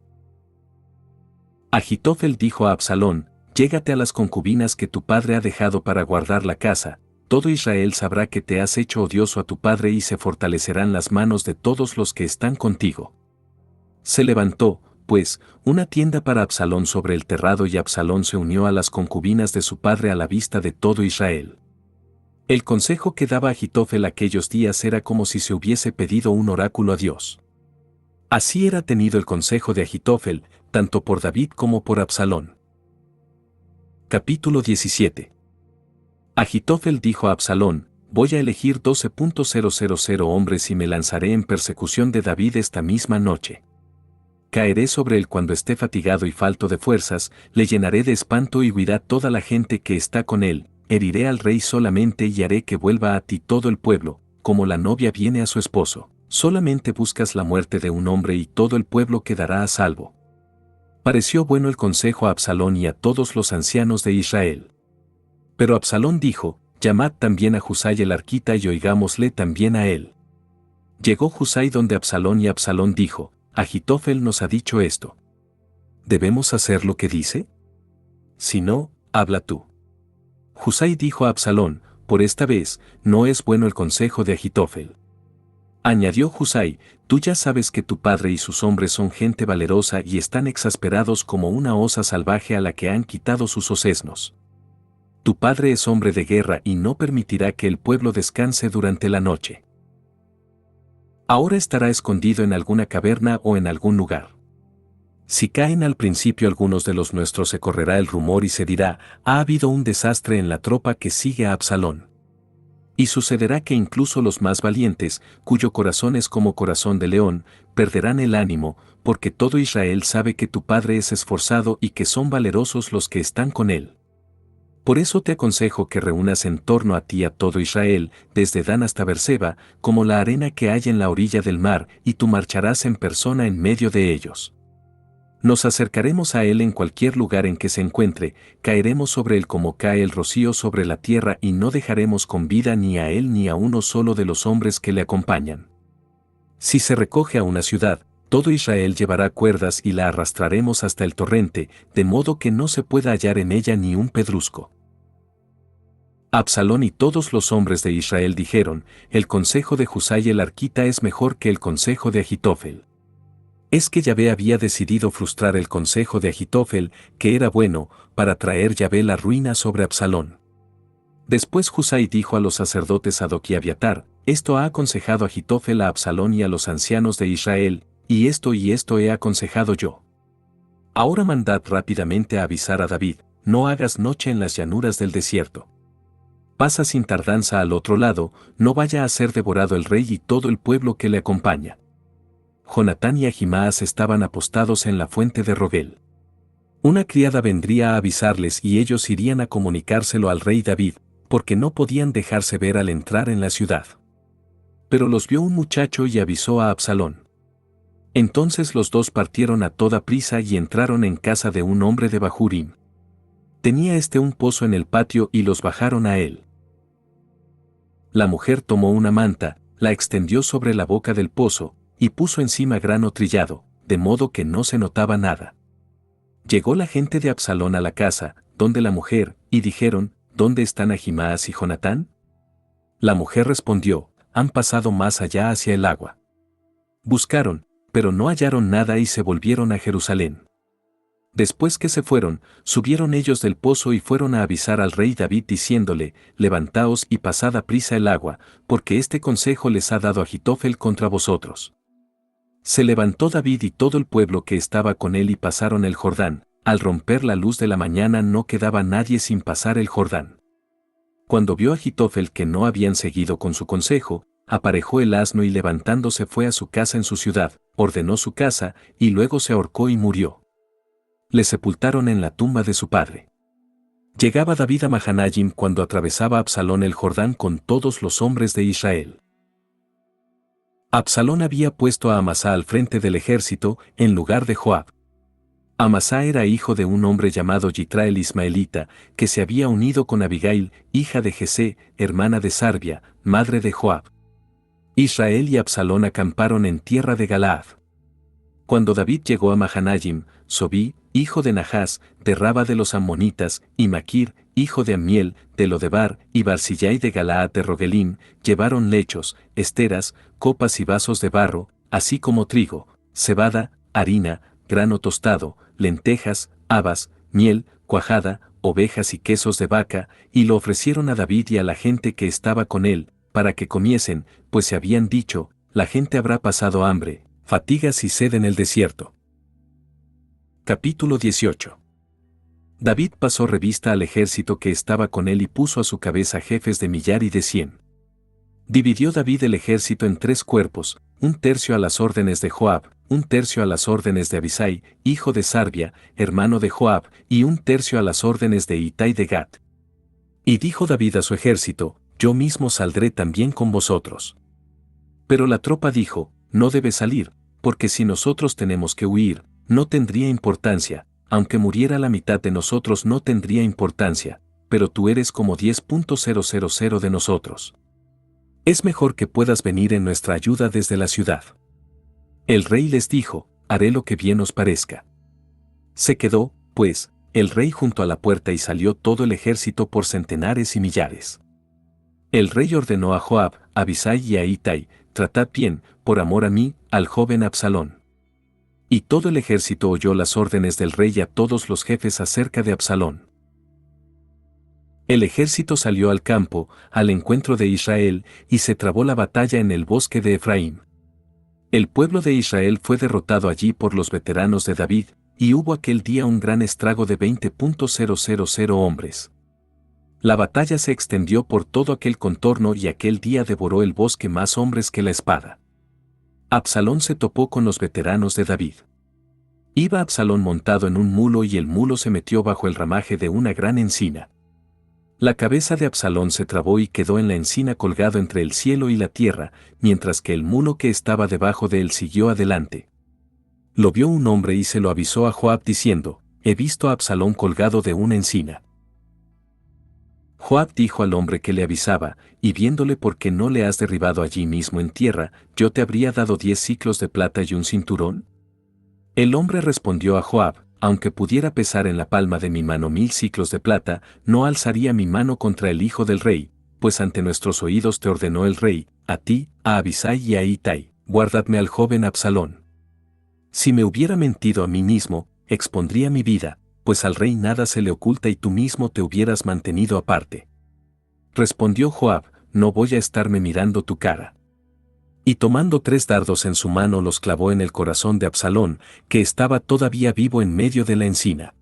Achitofel dijo a Absalón: llégate a las concubinas que tu padre ha dejado para guardar la casa, todo Israel sabrá que te has hecho odioso a tu padre y se fortalecerán las manos de todos los que están contigo. Se levantó, pues, una tienda para Absalón sobre el terrado y Absalón se unió a las concubinas de su padre a la vista de todo Israel. El consejo que daba Achitofel aquellos días era como si se hubiese pedido un oráculo a Dios. Así era tenido el consejo de Achitofel, tanto por David como por Absalón. Capítulo 17. Achitofel dijo a Absalón: voy a elegir 12.000 hombres y me lanzaré en persecución de David esta misma noche. Caeré sobre él cuando esté fatigado y falto de fuerzas, le llenaré de espanto y huirá toda la gente que está con él, heriré al rey solamente y haré que vuelva a ti todo el pueblo, como la novia viene a su esposo. Solamente buscas la muerte de un hombre y todo el pueblo quedará a salvo. Pareció bueno el consejo a Absalón y a todos los ancianos de Israel. Pero Absalón dijo: llamad también a Husai el arquita y oigámosle también a él. Llegó Husai donde Absalón y Absalón dijo: Achitofel nos ha dicho esto. ¿Debemos hacer lo que dice? Si no, habla tú. Husai dijo a Absalón: por esta vez, no es bueno el consejo de Achitofel. Añadió Husai: tú ya sabes que tu padre y sus hombres son gente valerosa y están exasperados como una osa salvaje a la que han quitado sus osesnos. Tu padre es hombre de guerra y no permitirá que el pueblo descanse durante la noche. Ahora estará escondido en alguna caverna o en algún lugar. Si caen al principio algunos de los nuestros, se correrá el rumor y se dirá: ha habido un desastre en la tropa que sigue a Absalón. Y sucederá que incluso los más valientes, cuyo corazón es como corazón de león, perderán el ánimo, porque todo Israel sabe que tu padre es esforzado y que son valerosos los que están con él. Por eso te aconsejo que reúnas en torno a ti a todo Israel, desde Dan hasta Berseba, como la arena que hay en la orilla del mar, y tú marcharás en persona en medio de ellos. Nos acercaremos a él en cualquier lugar en que se encuentre, caeremos sobre él como cae el rocío sobre la tierra y no dejaremos con vida ni a él ni a uno solo de los hombres que le acompañan. Si se recoge a una ciudad, todo Israel llevará cuerdas y la arrastraremos hasta el torrente, de modo que no se pueda hallar en ella ni un pedrusco. Absalón y todos los hombres de Israel dijeron: el consejo de Husai el arquita es mejor que el consejo de Achitofel. Es que Yahvé había decidido frustrar el consejo de Achitofel, que era bueno, para traer Yahvé la ruina sobre Absalón. Después Husai dijo a los sacerdotes Sadoc y Abiatar: esto ha aconsejado Achitofel a Absalón y a los ancianos de Israel, y esto he aconsejado yo. Ahora mandad rápidamente a avisar a David: no hagas noche en las llanuras del desierto. Pasa sin tardanza al otro lado, no vaya a ser devorado el rey y todo el pueblo que le acompaña. Jonatán y Ahimaas estaban apostados en la fuente de Rogel. Una criada vendría a avisarles y ellos irían a comunicárselo al rey David, porque no podían dejarse ver al entrar en la ciudad. Pero los vio un muchacho y avisó a Absalón. Entonces los dos partieron a toda prisa y entraron en casa de un hombre de Bahurim. Tenía un pozo en el patio y los bajaron a él. La mujer tomó una manta, la extendió sobre la boca del pozo, y puso encima grano trillado, de modo que no se notaba nada. Llegó la gente de Absalón a la casa, donde la mujer, y dijeron: ¿dónde están Ahimaas y Jonatán? La mujer respondió: han pasado más allá hacia el agua. Buscaron, pero no hallaron nada y se volvieron a Jerusalén. Después que se fueron, subieron ellos del pozo y fueron a avisar al rey David diciéndole: levantaos y pasad a prisa el agua, porque este consejo les ha dado Achitofel contra vosotros. Se levantó David y todo el pueblo que estaba con él y pasaron el Jordán. Al romper la luz de la mañana no quedaba nadie sin pasar el Jordán. Cuando vio Achitofel que no habían seguido con su consejo, aparejó el asno y levantándose fue a su casa en su ciudad, ordenó su casa, y luego se ahorcó y murió. Le sepultaron en la tumba de su padre. Llegaba David a Mahanayim cuando atravesaba Absalón el Jordán con todos los hombres de Israel. Absalón había puesto a Amasá al frente del ejército, en lugar de Joab. Amasá era hijo de un hombre llamado Yitra el Ismaelita, que se había unido con Abigail, hija de Jesé, hermana de Sarbia, madre de Joab. Israel y Absalón acamparon en tierra de Galaad. Cuando David llegó a Mahanayim, Sobí, hijo de Nahás, de Raba de los Ammonitas, y Maquir, hijo de Amiel, de Lodebar, y Barzillai de Galaad de Rogelim, llevaron lechos, esteras, copas y vasos de barro, así como trigo, cebada, harina, grano tostado, lentejas, habas, miel, cuajada, ovejas y quesos de vaca, y lo ofrecieron a David y a la gente que estaba con él, para que comiesen, pues se habían dicho, la gente habrá pasado hambre, fatigas y sed en el desierto. Capítulo 18. David pasó revista al ejército que estaba con él y puso a su cabeza jefes de 1,000 y de 100. Dividió David el ejército en 3 cuerpos, 1/3 a las órdenes de Joab, 1/3 a las órdenes de Abisai, hijo de Sarbia, hermano de Joab, y 1/3 a las órdenes de Itai de Gat. Y dijo David a su ejército, yo mismo saldré también con vosotros. Pero la tropa dijo, no debe salir, porque si nosotros tenemos que huir, no tendría importancia, aunque muriera la mitad de nosotros no tendría importancia, pero tú eres como 10.000 de nosotros. Es mejor que puedas venir en nuestra ayuda desde la ciudad. El rey les dijo, haré lo que bien os parezca. Se quedó, pues, el rey junto a la puerta y salió todo el ejército por centenares y millares. El rey ordenó a Joab, a Abisai y a Itai, tratad bien, por amor a mí, al joven Absalón. Y todo el ejército oyó las órdenes del rey a todos los jefes acerca de Absalón. El ejército salió al campo, al encuentro de Israel, y se trabó la batalla en el bosque de Efraín. El pueblo de Israel fue derrotado allí por los veteranos de David, y hubo aquel día un gran estrago de 20.000 hombres. La batalla se extendió por todo aquel contorno y aquel día devoró el bosque más hombres que la espada. Absalón se topó con los veteranos de David. Iba Absalón montado en un mulo y el mulo se metió bajo el ramaje de una gran encina. La cabeza de Absalón se trabó y quedó en la encina colgado entre el cielo y la tierra, mientras que el mulo que estaba debajo de él siguió adelante. Lo vio un hombre y se lo avisó a Joab diciendo, he visto a Absalón colgado de una encina. Joab dijo al hombre que le avisaba, y viéndole por qué no le has derribado allí mismo en tierra, yo te habría dado 10 siclos de plata y un cinturón. El hombre respondió a Joab, aunque pudiera pesar en la palma de mi mano 1000 siclos de plata, no alzaría mi mano contra el hijo del rey, pues ante nuestros oídos te ordenó el rey, a ti, a Abisai y a Itai, guardadme al joven Absalón. Si me hubiera mentido a mí mismo, expondría mi vida, pues al rey nada se le oculta y tú mismo te hubieras mantenido aparte. Respondió Joab, no voy a estarme mirando tu cara. Y tomando 3 dardos en su mano los clavó en el corazón de Absalón, que estaba todavía vivo en medio de la encina.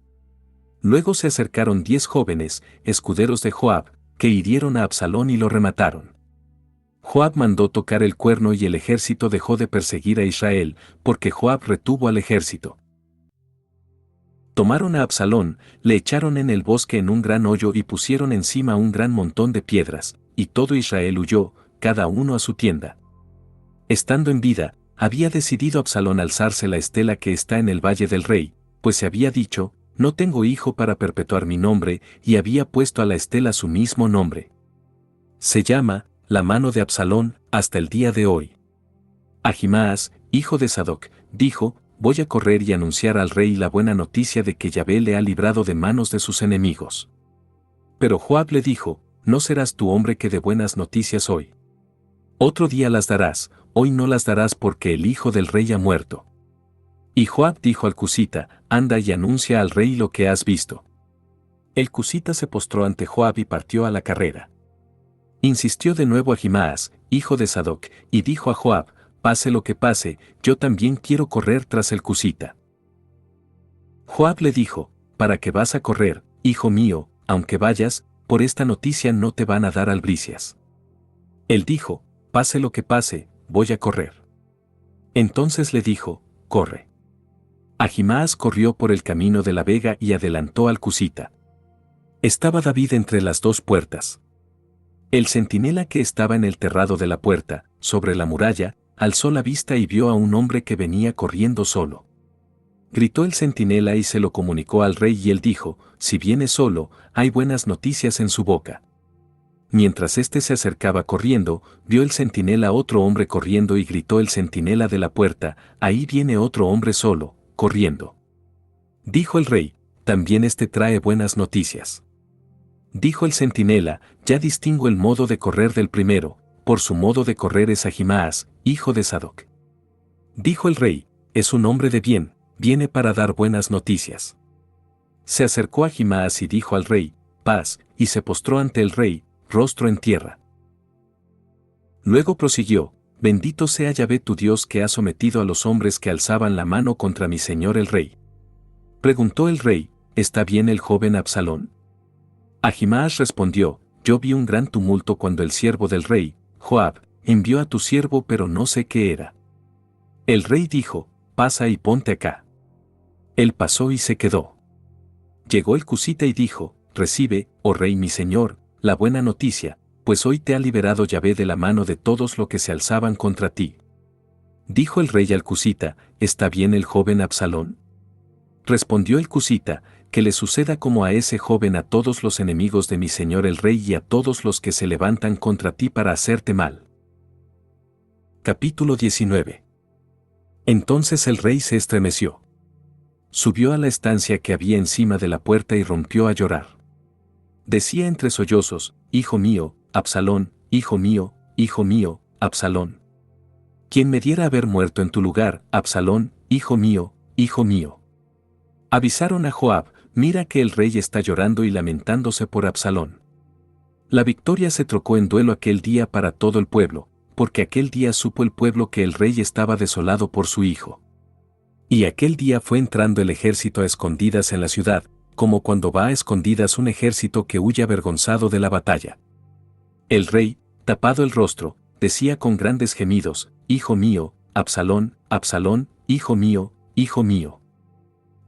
Luego se acercaron 10 jóvenes, escuderos de Joab, que hirieron a Absalón y lo remataron. Joab mandó tocar el cuerno y el ejército dejó de perseguir a Israel, porque Joab retuvo al ejército. Tomaron a Absalón, le echaron en el bosque en un gran hoyo y pusieron encima un gran montón de piedras, y todo Israel huyó, cada uno a su tienda. Estando en vida, había decidido Absalón alzarse la estela que está en el valle del rey, pues se había dicho, no tengo hijo para perpetuar mi nombre, y había puesto a la estela su mismo nombre. Se llama, la mano de Absalón, hasta el día de hoy. Ahimaas, hijo de Sadoc, dijo, voy a correr y anunciar al rey la buena noticia de que Yahvé le ha librado de manos de sus enemigos. Pero Joab le dijo, no serás tu hombre que dé buenas noticias hoy. Otro día las darás, hoy no las darás porque el hijo del rey ha muerto. Y Joab dijo al cusita, anda y anuncia al rey lo que has visto. El cusita se postró ante Joab y partió a la carrera. Insistió de nuevo Ahimaas, hijo de Sadoc, y dijo a Joab, pase lo que pase, yo también quiero correr tras el cusita. Joab le dijo, ¿para qué vas a correr, hijo mío? Aunque vayas, por esta noticia no te van a dar albricias. Él dijo, pase lo que pase, voy a correr. Entonces le dijo, corre. Ahimaas corrió por el camino de la vega y adelantó al cusita. Estaba David entre las 2 puertas. El centinela que estaba en el terrado de la puerta, sobre la muralla, alzó la vista y vio a un hombre que venía corriendo solo. Gritó el centinela y se lo comunicó al rey y él dijo, si viene solo, hay buenas noticias en su boca. Mientras éste se acercaba corriendo, vio el centinela otro hombre corriendo y gritó el centinela de la puerta, ahí viene otro hombre solo, corriendo. Dijo el rey, también este trae buenas noticias. Dijo el centinela, ya distingo el modo de correr del primero, por su modo de correr es Ahimaas, hijo de Sadoc. Dijo el rey, es un hombre de bien, viene para dar buenas noticias. Se acercó a Ahimaas y dijo al rey, paz, y se postró ante el rey, rostro en tierra. Luego prosiguió, bendito sea Yahvé tu Dios que ha sometido a los hombres que alzaban la mano contra mi señor el rey. Preguntó el rey, ¿está bien el joven Absalón? Ahimaas respondió, yo vi un gran tumulto cuando el siervo del rey, Joab, envió a tu siervo pero no sé qué era. El rey dijo, pasa y ponte acá. Él pasó y se quedó. Llegó el cusita y dijo, recibe, oh rey mi señor, la buena noticia, pues hoy te ha liberado Yahvé de la mano de todos los que se alzaban contra ti. Dijo el rey al cusita, ¿está bien el joven Absalón? Respondió el cusita, que le suceda como a ese joven a todos los enemigos de mi señor el rey y a todos los que se levantan contra ti para hacerte mal. Capítulo 19. Entonces el rey se estremeció. Subió a la estancia que había encima de la puerta y rompió a llorar. Decía entre sollozos, hijo mío, Absalón, hijo mío, Absalón. Quien me diera haber muerto en tu lugar, Absalón, hijo mío, hijo mío. Avisaron a Joab, mira que el rey está llorando y lamentándose por Absalón. La victoria se trocó en duelo aquel día para todo el pueblo, porque aquel día supo el pueblo que el rey estaba desolado por su hijo. Y aquel día fue entrando el ejército a escondidas en la ciudad, como cuando va a escondidas un ejército que huye avergonzado de la batalla. El rey, tapado el rostro, decía con grandes gemidos, hijo mío, Absalón, Absalón, hijo mío, hijo mío.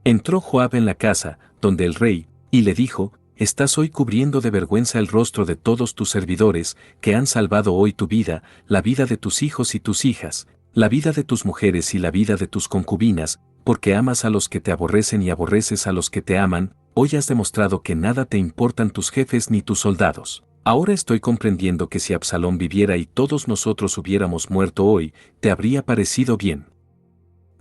Entró Joab en la casa, donde el rey, y le dijo, estás hoy cubriendo de vergüenza el rostro de todos tus servidores, que han salvado hoy tu vida, la vida de tus hijos y tus hijas, la vida de tus mujeres y la vida de tus concubinas, porque amas a los que te aborrecen y aborreces a los que te aman, hoy has demostrado que nada te importan tus jefes ni tus soldados. Ahora estoy comprendiendo que si Absalón viviera y todos nosotros hubiéramos muerto hoy, te habría parecido bien.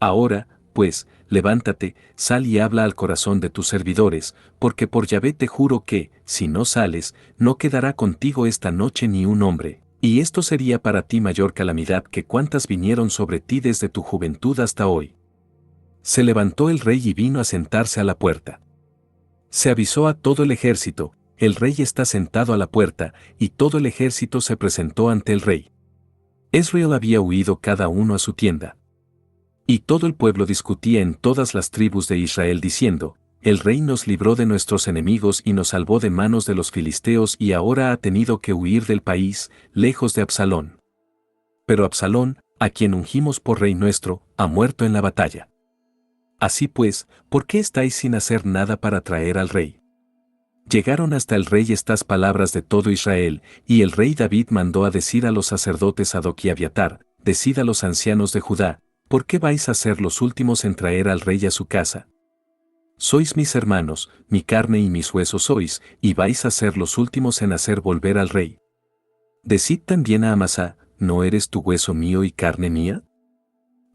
Ahora, pues, levántate, sal y habla al corazón de tus servidores, porque por Yahvé te juro que, si no sales, no quedará contigo esta noche ni un hombre, y esto sería para ti mayor calamidad que cuantas vinieron sobre ti desde tu juventud hasta hoy. Se levantó el rey y vino a sentarse a la puerta. Se avisó a todo el ejército, el rey está sentado a la puerta, y todo el ejército se presentó ante el rey. Israel había huido cada uno a su tienda. Y todo el pueblo discutía en todas las tribus de Israel diciendo, el rey nos libró de nuestros enemigos y nos salvó de manos de los filisteos y ahora ha tenido que huir del país, lejos de Absalón. Pero Absalón, a quien ungimos por rey nuestro, ha muerto en la batalla. Así pues, ¿por qué estáis sin hacer nada para traer al rey? Llegaron hasta el rey estas palabras de todo Israel, y el rey David mandó a decir a los sacerdotes Sadoc y Abiatar, decid a los ancianos de Judá, ¿por qué vais a ser los últimos en traer al rey a su casa? Sois mis hermanos, mi carne y mis huesos sois, y vais a ser los últimos en hacer volver al rey. Decid también a Amasá, ¿no eres tu hueso mío y carne mía?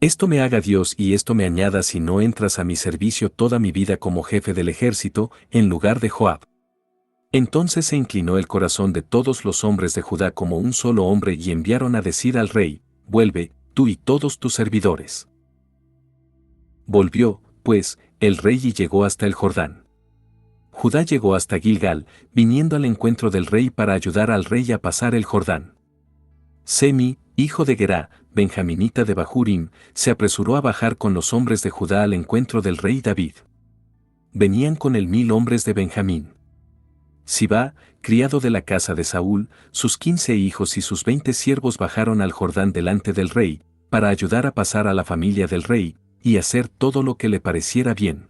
Esto me haga Dios y esto me añada si no entras a mi servicio toda mi vida como jefe del ejército, en lugar de Joab. Entonces se inclinó el corazón de todos los hombres de Judá como un solo hombre y enviaron a decir al rey, vuelve, tú y todos tus servidores. Volvió, pues, el rey y llegó hasta el Jordán. Judá llegó hasta Gilgal, viniendo al encuentro del rey para ayudar al rey a pasar el Jordán. Semi, hijo de Gerá, benjaminita de Bahurim, se apresuró a bajar con los hombres de Judá al encuentro del rey David. Venían con él 1000 hombres de Benjamín. Sibá, criado de la casa de Saúl, sus 15 hijos y sus 20 siervos bajaron al Jordán delante del rey, para ayudar a pasar a la familia del rey, y hacer todo lo que le pareciera bien.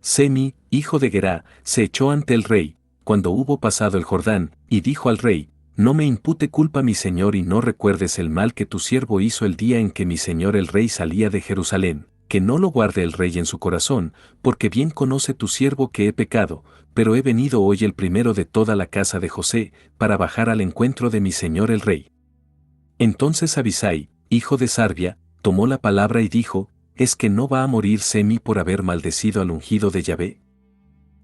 Semi, hijo de Gerá, se echó ante el rey, cuando hubo pasado el Jordán, y dijo al rey, no me impute culpa mi señor y no recuerdes el mal que tu siervo hizo el día en que mi señor el rey salía de Jerusalén, que no lo guarde el rey en su corazón, porque bien conoce tu siervo que he pecado, pero he venido hoy el primero de toda la casa de José, para bajar al encuentro de mi señor el rey. Entonces Abisai, hijo de Sarbia, tomó la palabra y dijo, ¿es que no va a morir Semi por haber maldecido al ungido de Yahvé?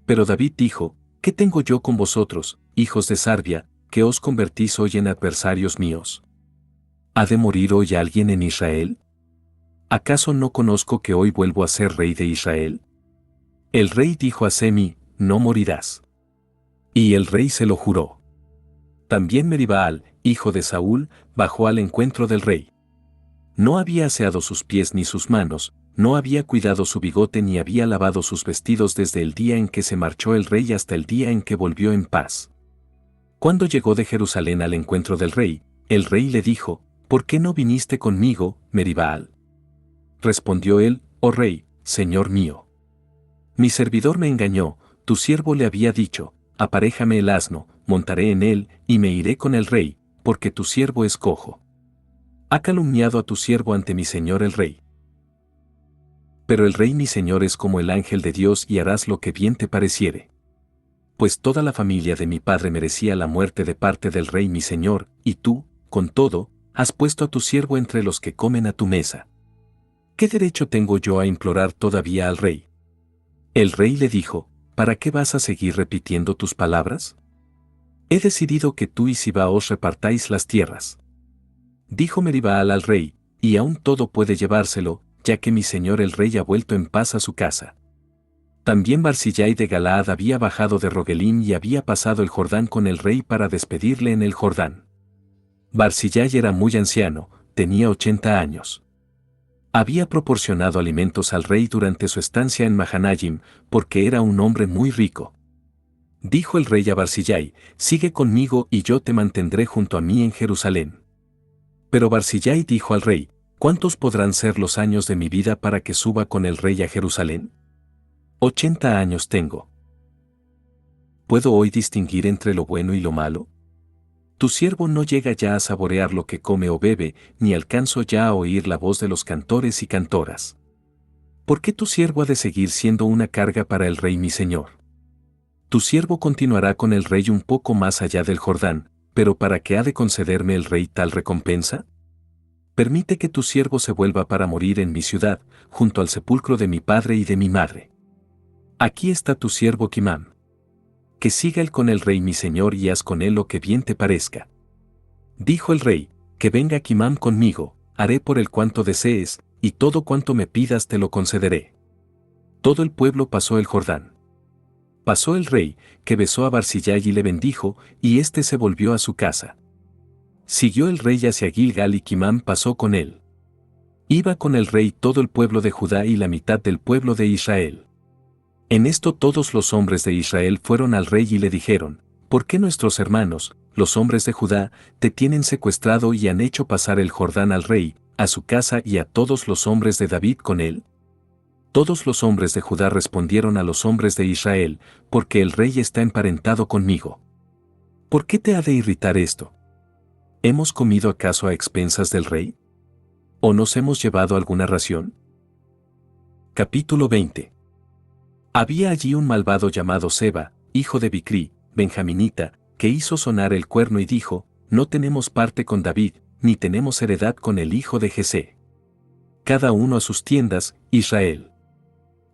Pero David dijo, ¿qué tengo yo con vosotros, hijos de Sarbia, que os convertís hoy en adversarios míos? ¿Ha de morir hoy alguien en Israel? ¿Acaso no conozco que hoy vuelvo a ser rey de Israel? El rey dijo a Semi, no morirás. Y el rey se lo juró. También Meribaal, hijo de Saúl, bajó al encuentro del rey. No había aseado sus pies ni sus manos, no había cuidado su bigote ni había lavado sus vestidos desde el día en que se marchó el rey hasta el día en que volvió en paz. Cuando llegó de Jerusalén al encuentro del rey, el rey le dijo, ¿por qué no viniste conmigo, Meribaal? Respondió él, oh rey, señor mío. Mi servidor me engañó, tu siervo le había dicho, aparéjame el asno, montaré en él, y me iré con el rey, porque tu siervo es cojo. Ha calumniado a tu siervo ante mi señor el rey. Pero el rey mi señor es como el ángel de Dios y harás lo que bien te pareciere. Pues toda la familia de mi padre merecía la muerte de parte del rey mi señor, y tú, con todo, has puesto a tu siervo entre los que comen a tu mesa. ¿Qué derecho tengo yo a implorar todavía al rey? El rey le dijo, ¿para qué vas a seguir repitiendo tus palabras? He decidido que tú y Sibá os repartáis las tierras. Dijo Meribaal al rey, y aún todo puede llevárselo, ya que mi señor el rey ha vuelto en paz a su casa. También Barzillai de Galaad había bajado de Rogelim y había pasado el Jordán con el rey para despedirle en el Jordán. Barzillai era muy anciano, tenía 80 años. Había proporcionado alimentos al rey durante su estancia en Mahanayim, porque era un hombre muy rico. Dijo el rey a Barzillai, sigue conmigo y yo te mantendré junto a mí en Jerusalén. Pero Barzillai dijo al rey, ¿cuántos podrán ser los años de mi vida para que suba con el rey a Jerusalén? 80 años tengo. ¿Puedo hoy distinguir entre lo bueno y lo malo? Tu siervo no llega ya a saborear lo que come o bebe, ni alcanzo ya a oír la voz de los cantores y cantoras. ¿Por qué tu siervo ha de seguir siendo una carga para el rey mi señor? Tu siervo continuará con el rey un poco más allá del Jordán, pero ¿para qué ha de concederme el rey tal recompensa? Permite que tu siervo se vuelva para morir en mi ciudad, junto al sepulcro de mi padre y de mi madre. Aquí está tu siervo Kimam. Que siga él con el rey mi señor y haz con él lo que bien te parezca. Dijo el rey, que venga Kimam conmigo, haré por él cuanto desees, y todo cuanto me pidas te lo concederé. Todo el pueblo pasó el Jordán. Pasó el rey, que besó a Barzillai y le bendijo, y éste se volvió a su casa. Siguió el rey hacia Gilgal y Kimam pasó con él. Iba con el rey todo el pueblo de Judá y la mitad del pueblo de Israel. En esto todos los hombres de Israel fueron al rey y le dijeron, ¿por qué nuestros hermanos, los hombres de Judá, te tienen secuestrado y han hecho pasar el Jordán al rey, a su casa y a todos los hombres de David con él? Todos los hombres de Judá respondieron a los hombres de Israel, porque el rey está emparentado conmigo. ¿Por qué te ha de irritar esto? ¿Hemos comido acaso a expensas del rey? ¿O nos hemos llevado alguna ración? Capítulo 20. Había allí un malvado llamado Seba, hijo de Bicri, benjaminita, que hizo sonar el cuerno y dijo, no tenemos parte con David, ni tenemos heredad con el hijo de Jesé. Cada uno a sus tiendas, Israel.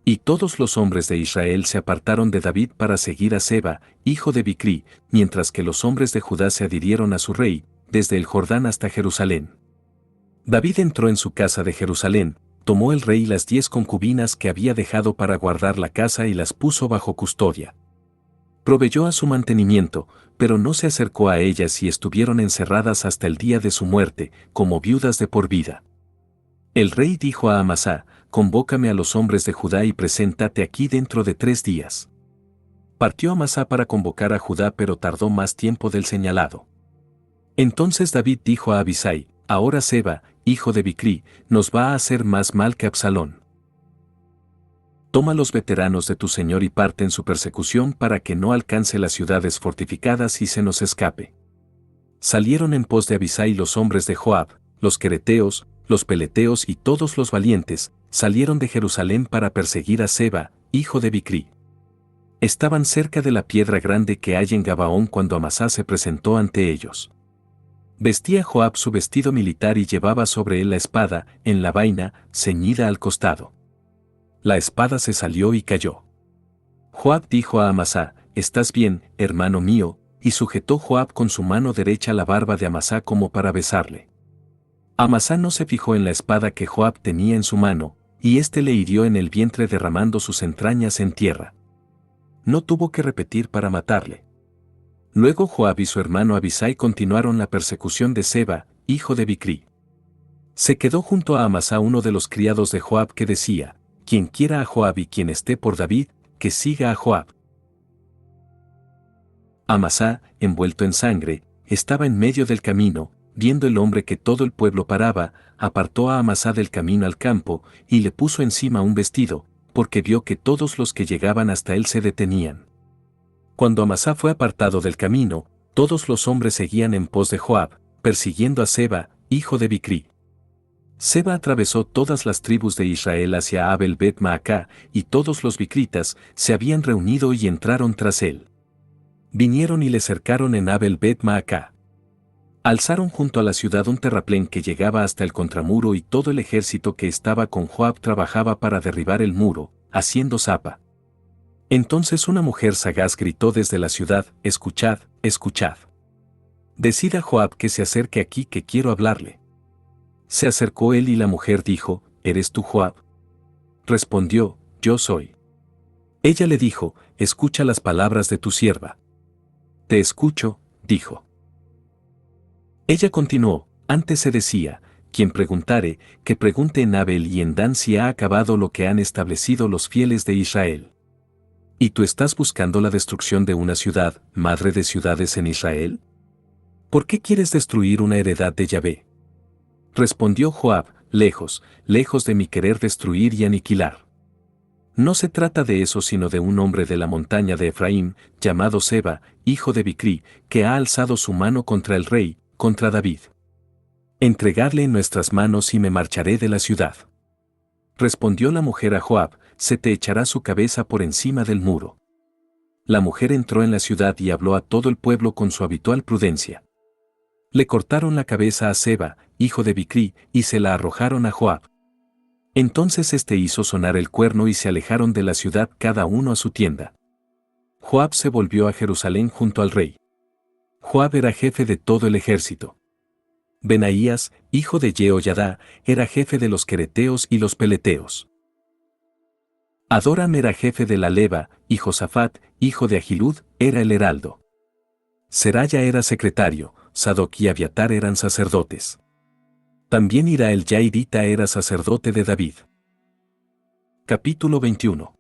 Y todos los hombres de Israel se apartaron de David para seguir a Seba, hijo de Bicri, mientras que los hombres de Judá se adhirieron a su rey, desde el Jordán hasta Jerusalén. David entró en su casa de Jerusalén, tomó el rey las 10 concubinas que había dejado para guardar la casa y las puso bajo custodia. Proveyó a su mantenimiento, pero no se acercó a ellas y estuvieron encerradas hasta el día de su muerte, como viudas de por vida. El rey dijo a Amasá, convócame a los hombres de Judá y preséntate aquí dentro de 3 días. Partió Amasá para convocar a Judá pero tardó más tiempo del señalado. Entonces David dijo a Abisai, ahora Seba, hijo de Bicri, nos va a hacer más mal que Absalón. Toma los veteranos de tu señor y parte en su persecución para que no alcance las ciudades fortificadas y se nos escape. Salieron en pos de Abisai los hombres de Joab, los quereteos, los peleteos y todos los valientes, salieron de Jerusalén para perseguir a Seba, hijo de Bicri. Estaban cerca de la piedra grande que hay en Gabaón cuando Amasá se presentó ante ellos. Vestía Joab su vestido militar y llevaba sobre él la espada, en la vaina, ceñida al costado. La espada se salió y cayó. Joab dijo a Amasá, «¿Estás bien, hermano mío?», y sujetó Joab con su mano derecha la barba de Amasá como para besarle. Amasá no se fijó en la espada que Joab tenía en su mano, y éste le hirió en el vientre derramando sus entrañas en tierra. No tuvo que repetir para matarle. Luego Joab y su hermano Abisai continuaron la persecución de Seba, hijo de Bicri. Se quedó junto a Amasá uno de los criados de Joab que decía, «Quien quiera a Joab y quien esté por David, que siga a Joab». Amasá, envuelto en sangre, estaba en medio del camino. Viendo el hombre que todo el pueblo paraba, apartó a Amasá del camino al campo, y le puso encima un vestido, porque vio que todos los que llegaban hasta él se detenían. Cuando Amasá fue apartado del camino, todos los hombres seguían en pos de Joab, persiguiendo a Seba, hijo de Bicri. Seba atravesó todas las tribus de Israel hacia Abel Bet Maacá, y todos los bicritas se habían reunido y entraron tras él. Vinieron y le cercaron en Abel Bet Maacá. Alzaron junto a la ciudad un terraplén que llegaba hasta el contramuro y todo el ejército que estaba con Joab trabajaba para derribar el muro, haciendo zapa. Entonces una mujer sagaz gritó desde la ciudad, «Escuchad, escuchad. Decid a Joab que se acerque aquí que quiero hablarle». Se acercó él y la mujer dijo, «¿Eres tú Joab?». Respondió, «Yo soy». Ella le dijo, «Escucha las palabras de tu sierva». «Te escucho», dijo. Ella continuó, «Antes se decía, quien preguntare, que pregunte en Abel y en Dan si ha acabado lo que han establecido los fieles de Israel. ¿Y tú estás buscando la destrucción de una ciudad, madre de ciudades en Israel? ¿Por qué quieres destruir una heredad de Yahvé?». Respondió Joab, «Lejos, lejos de mi querer destruir y aniquilar. No se trata de eso sino de un hombre de la montaña de Efraín, llamado Seba, hijo de Bicri, que ha alzado su mano contra el rey, contra David. Entregarle en nuestras manos y me marcharé de la ciudad». Respondió la mujer a Joab, «Se te echará su cabeza por encima del muro». La mujer entró en la ciudad y habló a todo el pueblo con su habitual prudencia. Le cortaron la cabeza a Seba, hijo de Bicri, y se la arrojaron a Joab. Entonces éste hizo sonar el cuerno y se alejaron de la ciudad cada uno a su tienda. Joab se volvió a Jerusalén junto al rey. Joab era jefe de todo el ejército. Benaías, hijo de Jehoiada, era jefe de los quereteos y los peleteos. Adoram era jefe de la leva, y Josafat, hijo de Ahilud, era el heraldo. Seraya era secretario, Sadoc y Abiatar eran sacerdotes. También Ira el Yairita era sacerdote de David. Capítulo 21.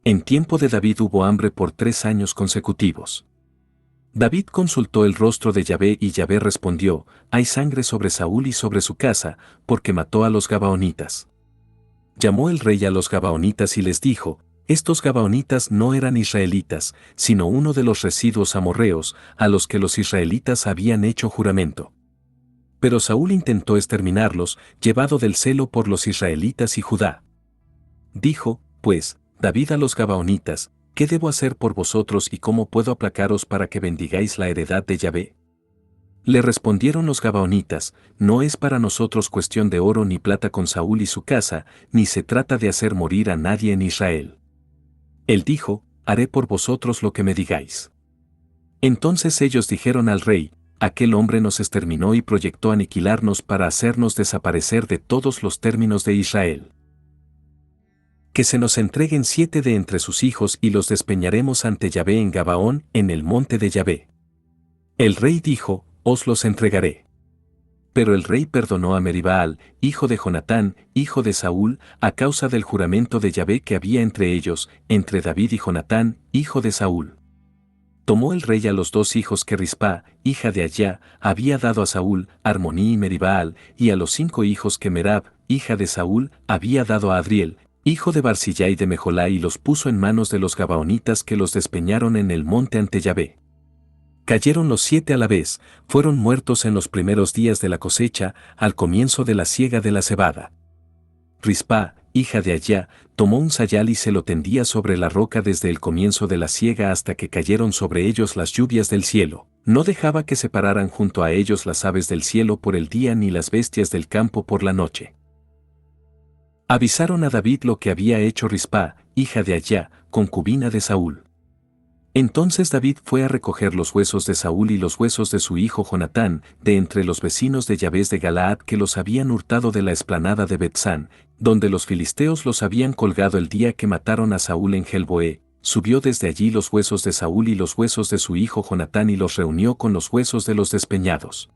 En tiempo de David hubo hambre por 3 años consecutivos. David consultó el rostro de Yahvé y Yahvé respondió, «Hay sangre sobre Saúl y sobre su casa, porque mató a los Gabaonitas». Llamó el rey a los Gabaonitas y les dijo, «Estos Gabaonitas no eran israelitas, sino uno de los residuos amorreos, a los que los israelitas habían hecho juramento». Pero Saúl intentó exterminarlos, llevado del celo por los israelitas y Judá. Dijo, pues, David a los Gabaonitas, «¿Qué debo hacer por vosotros y cómo puedo aplacaros para que bendigáis la heredad de Yahvé?». Le respondieron los Gabaonitas, «No es para nosotros cuestión de oro ni plata con Saúl y su casa, ni se trata de hacer morir a nadie en Israel». Él dijo, «Haré por vosotros lo que me digáis». Entonces ellos dijeron al rey, «Aquel hombre nos exterminó y proyectó aniquilarnos para hacernos desaparecer de todos los términos de Israel. Que se nos entreguen 7 de entre sus hijos y los despeñaremos ante Yahvé en Gabaón, en el monte de Yahvé». El rey dijo, «Os los entregaré». Pero el rey perdonó a Meribaal, hijo de Jonatán, hijo de Saúl, a causa del juramento de Yahvé que había entre ellos, entre David y Jonatán, hijo de Saúl. Tomó el rey a los 2 hijos que Rispa, hija de Ayá, había dado a Saúl, Armoní y Meribaal, y a los 5 hijos que Merab, hija de Saúl, había dado a Adriel, hijo de Barzillai de Mejolá, y los puso en manos de los Gabaonitas que los despeñaron en el monte ante Yahvé. Cayeron los 7 a la vez, fueron muertos en los primeros días de la cosecha, al comienzo de la siega de la cebada. Rispa, hija de Ayá, tomó un sayal y se lo tendía sobre la roca desde el comienzo de la siega hasta que cayeron sobre ellos las lluvias del cielo. No dejaba que se pararan junto a ellos las aves del cielo por el día ni las bestias del campo por la noche. Avisaron a David lo que había hecho Rispa, hija de Ayá, concubina de Saúl. Entonces David fue a recoger los huesos de Saúl y los huesos de su hijo Jonatán, de entre los vecinos de Yabes de Galaad que los habían hurtado de la explanada de Betsán, donde los filisteos los habían colgado el día que mataron a Saúl en Gelboé. Subió desde allí los huesos de Saúl y los huesos de su hijo Jonatán y los reunió con los huesos de los despeñados.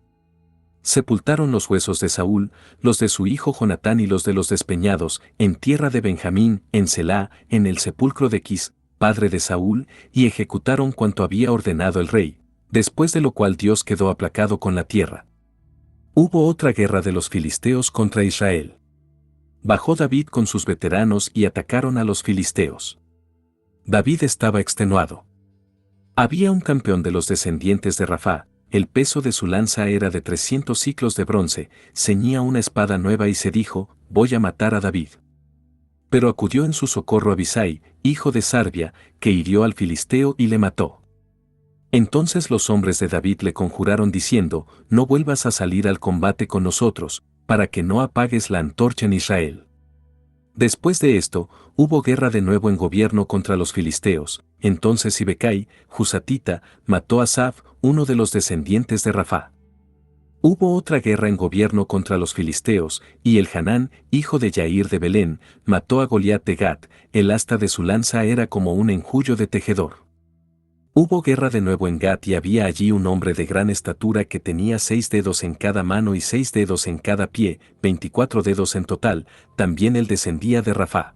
Sepultaron los huesos de Saúl, los de su hijo Jonatán y los de los despeñados, en tierra de Benjamín, en Selá, en el sepulcro de Quis, padre de Saúl, y ejecutaron cuanto había ordenado el rey, después de lo cual Dios quedó aplacado con la tierra. Hubo otra guerra de los filisteos contra Israel. Bajó David con sus veteranos y atacaron a los filisteos. David estaba extenuado. Había un campeón de los descendientes de Rafá, el peso de su lanza era de 300 siclos de bronce, ceñía una espada nueva y se dijo, voy a matar a David. Pero acudió en su socorro Abisai, hijo de Sarbia, que hirió al filisteo y le mató. Entonces los hombres de David le conjuraron diciendo, no vuelvas a salir al combate con nosotros, para que no apagues la antorcha en Israel. Después de esto, hubo guerra de nuevo en gobierno contra los filisteos. Entonces Sibecai, Husatita, mató a Saf, uno de los descendientes de Rafá. Hubo otra guerra en gobierno contra los filisteos, y el Hanán, hijo de Yair de Belén, mató a Goliat de Gat, el asta de su lanza era como un enjullo de tejedor. Hubo guerra de nuevo en Gat y había allí un hombre de gran estatura que tenía 6 dedos en cada mano y 6 dedos en cada pie, 24 dedos en total, también él descendía de Rafá.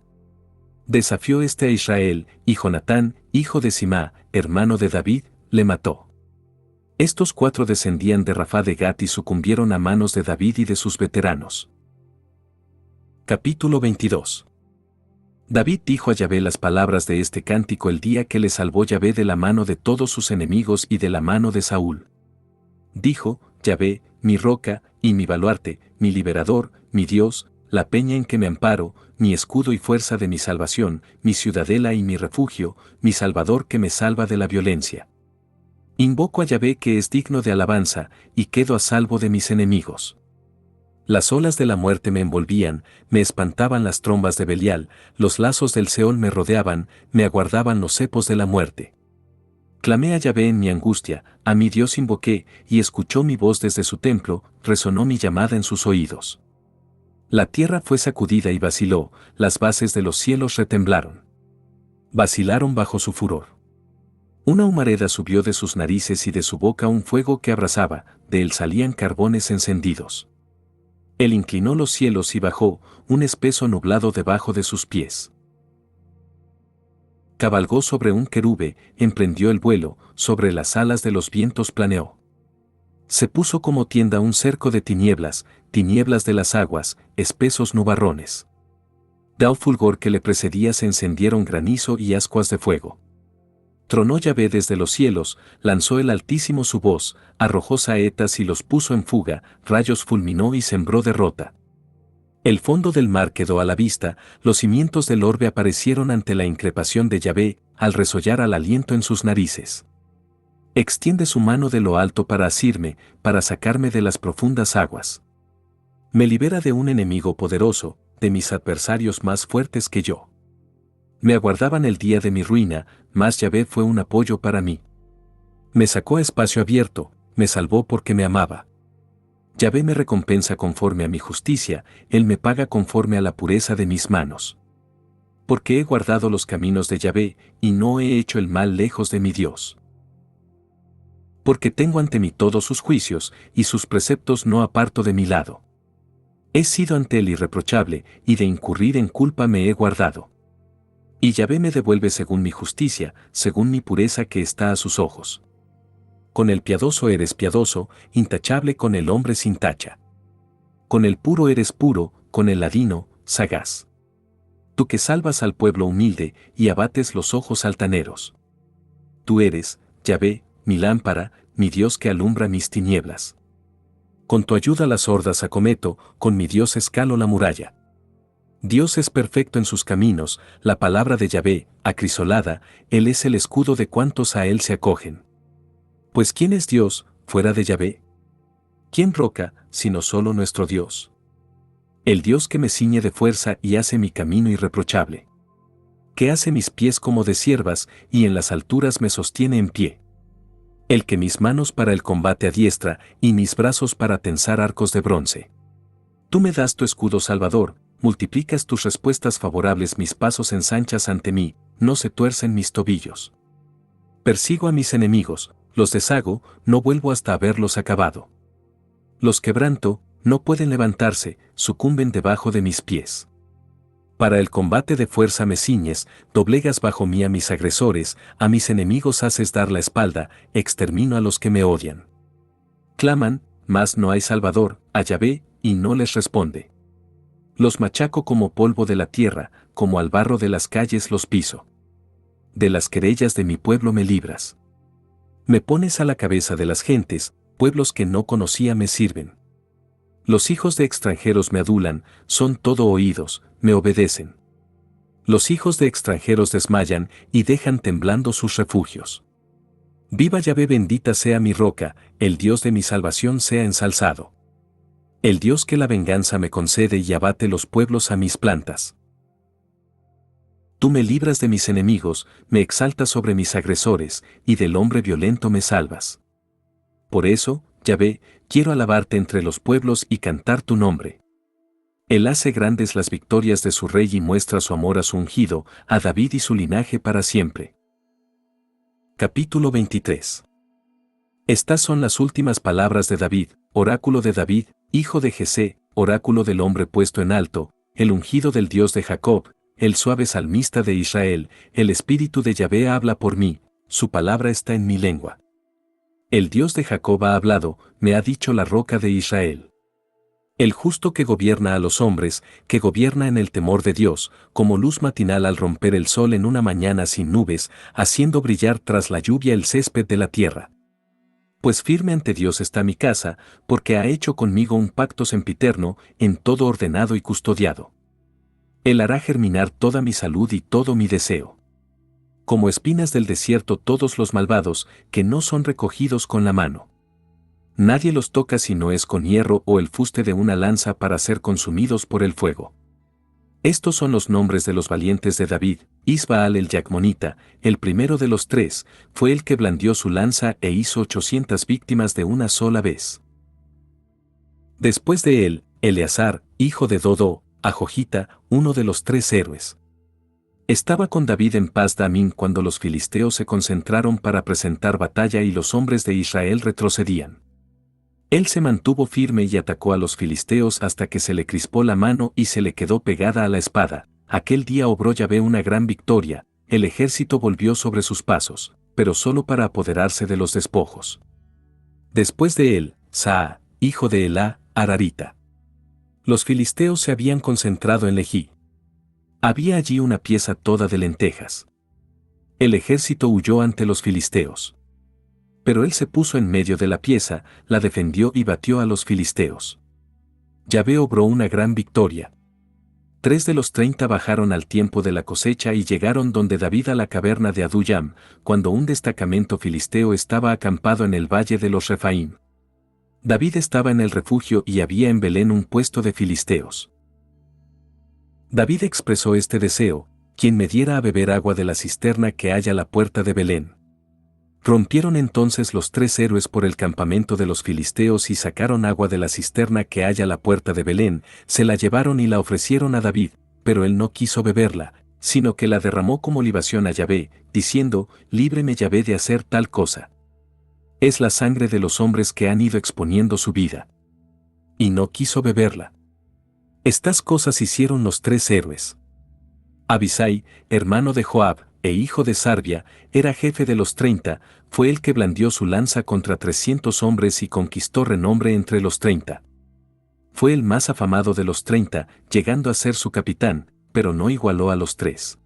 Desafió a Israel, y Jonatán, hijo de Simá, hermano de David, le mató. Estos 4 descendían de Rafá de Gat y sucumbieron a manos de David y de sus veteranos. Capítulo 22. David dijo a Yahvé las palabras de este cántico el día que le salvó Yahvé de la mano de todos sus enemigos y de la mano de Saúl. Dijo, Yahvé, mi roca, y mi baluarte, mi liberador, mi Dios, la peña en que me amparo, mi escudo y fuerza de mi salvación, mi ciudadela y mi refugio, mi salvador que me salva de la violencia. Invoco a Yahvé que es digno de alabanza, y quedo a salvo de mis enemigos. Las olas de la muerte me envolvían, me espantaban las trombas de Belial, los lazos del Seol me rodeaban, me aguardaban los cepos de la muerte. Clamé a Yahvé en mi angustia, a mi Dios invoqué, y escuchó mi voz desde su templo, resonó mi llamada en sus oídos. La tierra fue sacudida y vaciló, las bases de los cielos retemblaron. Vacilaron bajo su furor. Una humareda subió de sus narices y de su boca un fuego que abrasaba, de él salían carbones encendidos. Él inclinó los cielos y bajó, un espeso nublado debajo de sus pies. Cabalgó sobre un querube, emprendió el vuelo, sobre las alas de los vientos planeó. Se puso como tienda un cerco de tinieblas de las aguas, espesos nubarrones. Del fulgor que le precedía se encendieron granizo y ascuas de fuego. Tronó Yahvé desde los cielos, lanzó el Altísimo su voz, arrojó saetas y los puso en fuga, rayos fulminó y sembró derrota. El fondo del mar quedó a la vista, los cimientos del orbe aparecieron ante la increpación de Yahvé, al resollar al aliento en sus narices. Extiende su mano de lo alto para asirme, para sacarme de las profundas aguas. Me libera de un enemigo poderoso, de mis adversarios más fuertes que yo. Me aguardaban el día de mi ruina, mas Yahvé fue un apoyo para mí. Me sacó a espacio abierto, me salvó porque me amaba. Yahvé me recompensa conforme a mi justicia, Él me paga conforme a la pureza de mis manos. Porque he guardado los caminos de Yahvé, y no he hecho el mal lejos de mi Dios. Porque tengo ante mí todos sus juicios, y sus preceptos no aparto de mi lado. He sido ante Él irreprochable, y de incurrir en culpa me he guardado. Y Yahvé me devuelve según mi justicia, según mi pureza que está a sus ojos. Con el piadoso eres piadoso, intachable con el hombre sin tacha. Con el puro eres puro, con el ladino, sagaz. Tú que salvas al pueblo humilde, y abates los ojos altaneros. Tú eres, Yahvé, mi lámpara, mi Dios que alumbra mis tinieblas. Con tu ayuda las hordas acometo, con mi Dios escalo la muralla. Dios es perfecto en sus caminos, la palabra de Yahvé, acrisolada, Él es el escudo de cuantos a Él se acogen. Pues ¿quién es Dios, fuera de Yahvé? ¿Quién roca, sino solo nuestro Dios? El Dios que me ciñe de fuerza y hace mi camino irreprochable. Que hace mis pies como de ciervas y en las alturas me sostiene en pie. El que mis manos para el combate adiestra y mis brazos para tensar arcos de bronce. Tú me das tu escudo salvador, multiplicas tus respuestas favorables, mis pasos ensanchas ante mí, no se tuercen mis tobillos. Persigo a mis enemigos, los deshago, no vuelvo hasta haberlos acabado. Los quebranto, no pueden levantarse, sucumben debajo de mis pies. Para el combate de fuerza me ciñes, doblegas bajo mí a mis agresores, a mis enemigos haces dar la espalda, extermino a los que me odian. Claman, mas no hay salvador, a Yahvé, y no les responde. Los machaco como polvo de la tierra, como al barro de las calles los piso. De las querellas de mi pueblo me libras. Me pones a la cabeza de las gentes, pueblos que no conocía me sirven. Los hijos de extranjeros me adulan, son todo oídos, me obedecen. Los hijos de extranjeros desmayan y dejan temblando sus refugios. Viva Yahvé, bendita sea mi roca, el Dios de mi salvación sea ensalzado. El Dios que la venganza me concede y abate los pueblos a mis plantas. Tú me libras de mis enemigos, me exaltas sobre mis agresores, y del hombre violento me salvas. Por eso, Yahvé, quiero alabarte entre los pueblos y cantar tu nombre. Él hace grandes las victorias de su rey y muestra su amor a su ungido, a David y su linaje para siempre. Capítulo 23. Estas son las últimas palabras de David, oráculo de David, hijo de Jesé, oráculo del hombre puesto en alto, el ungido del Dios de Jacob, el suave salmista de Israel, el espíritu de Yahvé habla por mí, su palabra está en mi lengua. El Dios de Jacob ha hablado, me ha dicho la roca de Israel. El justo que gobierna a los hombres, que gobierna en el temor de Dios, como luz matinal al romper el sol en una mañana sin nubes, haciendo brillar tras la lluvia el césped de la tierra. Pues firme ante Dios está mi casa, porque ha hecho conmigo un pacto sempiterno, en todo ordenado y custodiado. Él hará germinar toda mi salud y todo mi deseo. Como espinas del desierto todos los malvados, que no son recogidos con la mano. Nadie los toca si no es con hierro o el fuste de una lanza para ser consumidos por el fuego. Estos son los nombres de los valientes de David. Isbaal el Yacmonita, el primero de los tres, fue el que blandió su lanza e hizo 800 víctimas de una sola vez. Después de él, Eleazar, hijo de Dodo, a Jogita, uno de los tres héroes. Estaba con David en Pas Damín cuando los filisteos se concentraron para presentar batalla y los hombres de Israel retrocedían. Él se mantuvo firme y atacó a los filisteos hasta que se le crispó la mano y se le quedó pegada a la espada. Aquel día obró Yahvé una gran victoria, el ejército volvió sobre sus pasos, pero solo para apoderarse de los despojos. Después de él, Saa, hijo de Elá, Ararita. Los filisteos se habían concentrado en Lejí. Había allí una pieza toda de lentejas. El ejército huyó ante los filisteos. Pero él se puso en medio de la pieza, la defendió y batió a los filisteos. Yahvé obró una gran victoria. 3 de los 30 bajaron al tiempo de la cosecha y llegaron donde David a la caverna de Adullam, cuando un destacamento filisteo estaba acampado en el valle de los Refaim. David estaba en el refugio y había en Belén un puesto de filisteos. David expresó este deseo: quien me diera a beber agua de la cisterna que hay a la puerta de Belén. Rompieron entonces los tres héroes por el campamento de los filisteos y sacaron agua de la cisterna que hay a la puerta de Belén, se la llevaron y la ofrecieron a David, pero él no quiso beberla, sino que la derramó como libación a Yahvé, diciendo: líbreme Yahvé de hacer tal cosa. Es la sangre de los hombres que han ido exponiendo su vida. Y no quiso beberla. Estas cosas hicieron los tres héroes. Abisai, hermano de Joab, e hijo de Sarbia, era jefe de los 30, fue el que blandió su lanza contra 300 hombres y conquistó renombre entre los 30. Fue el más afamado de los 30, llegando a ser su capitán, pero no igualó a los tres.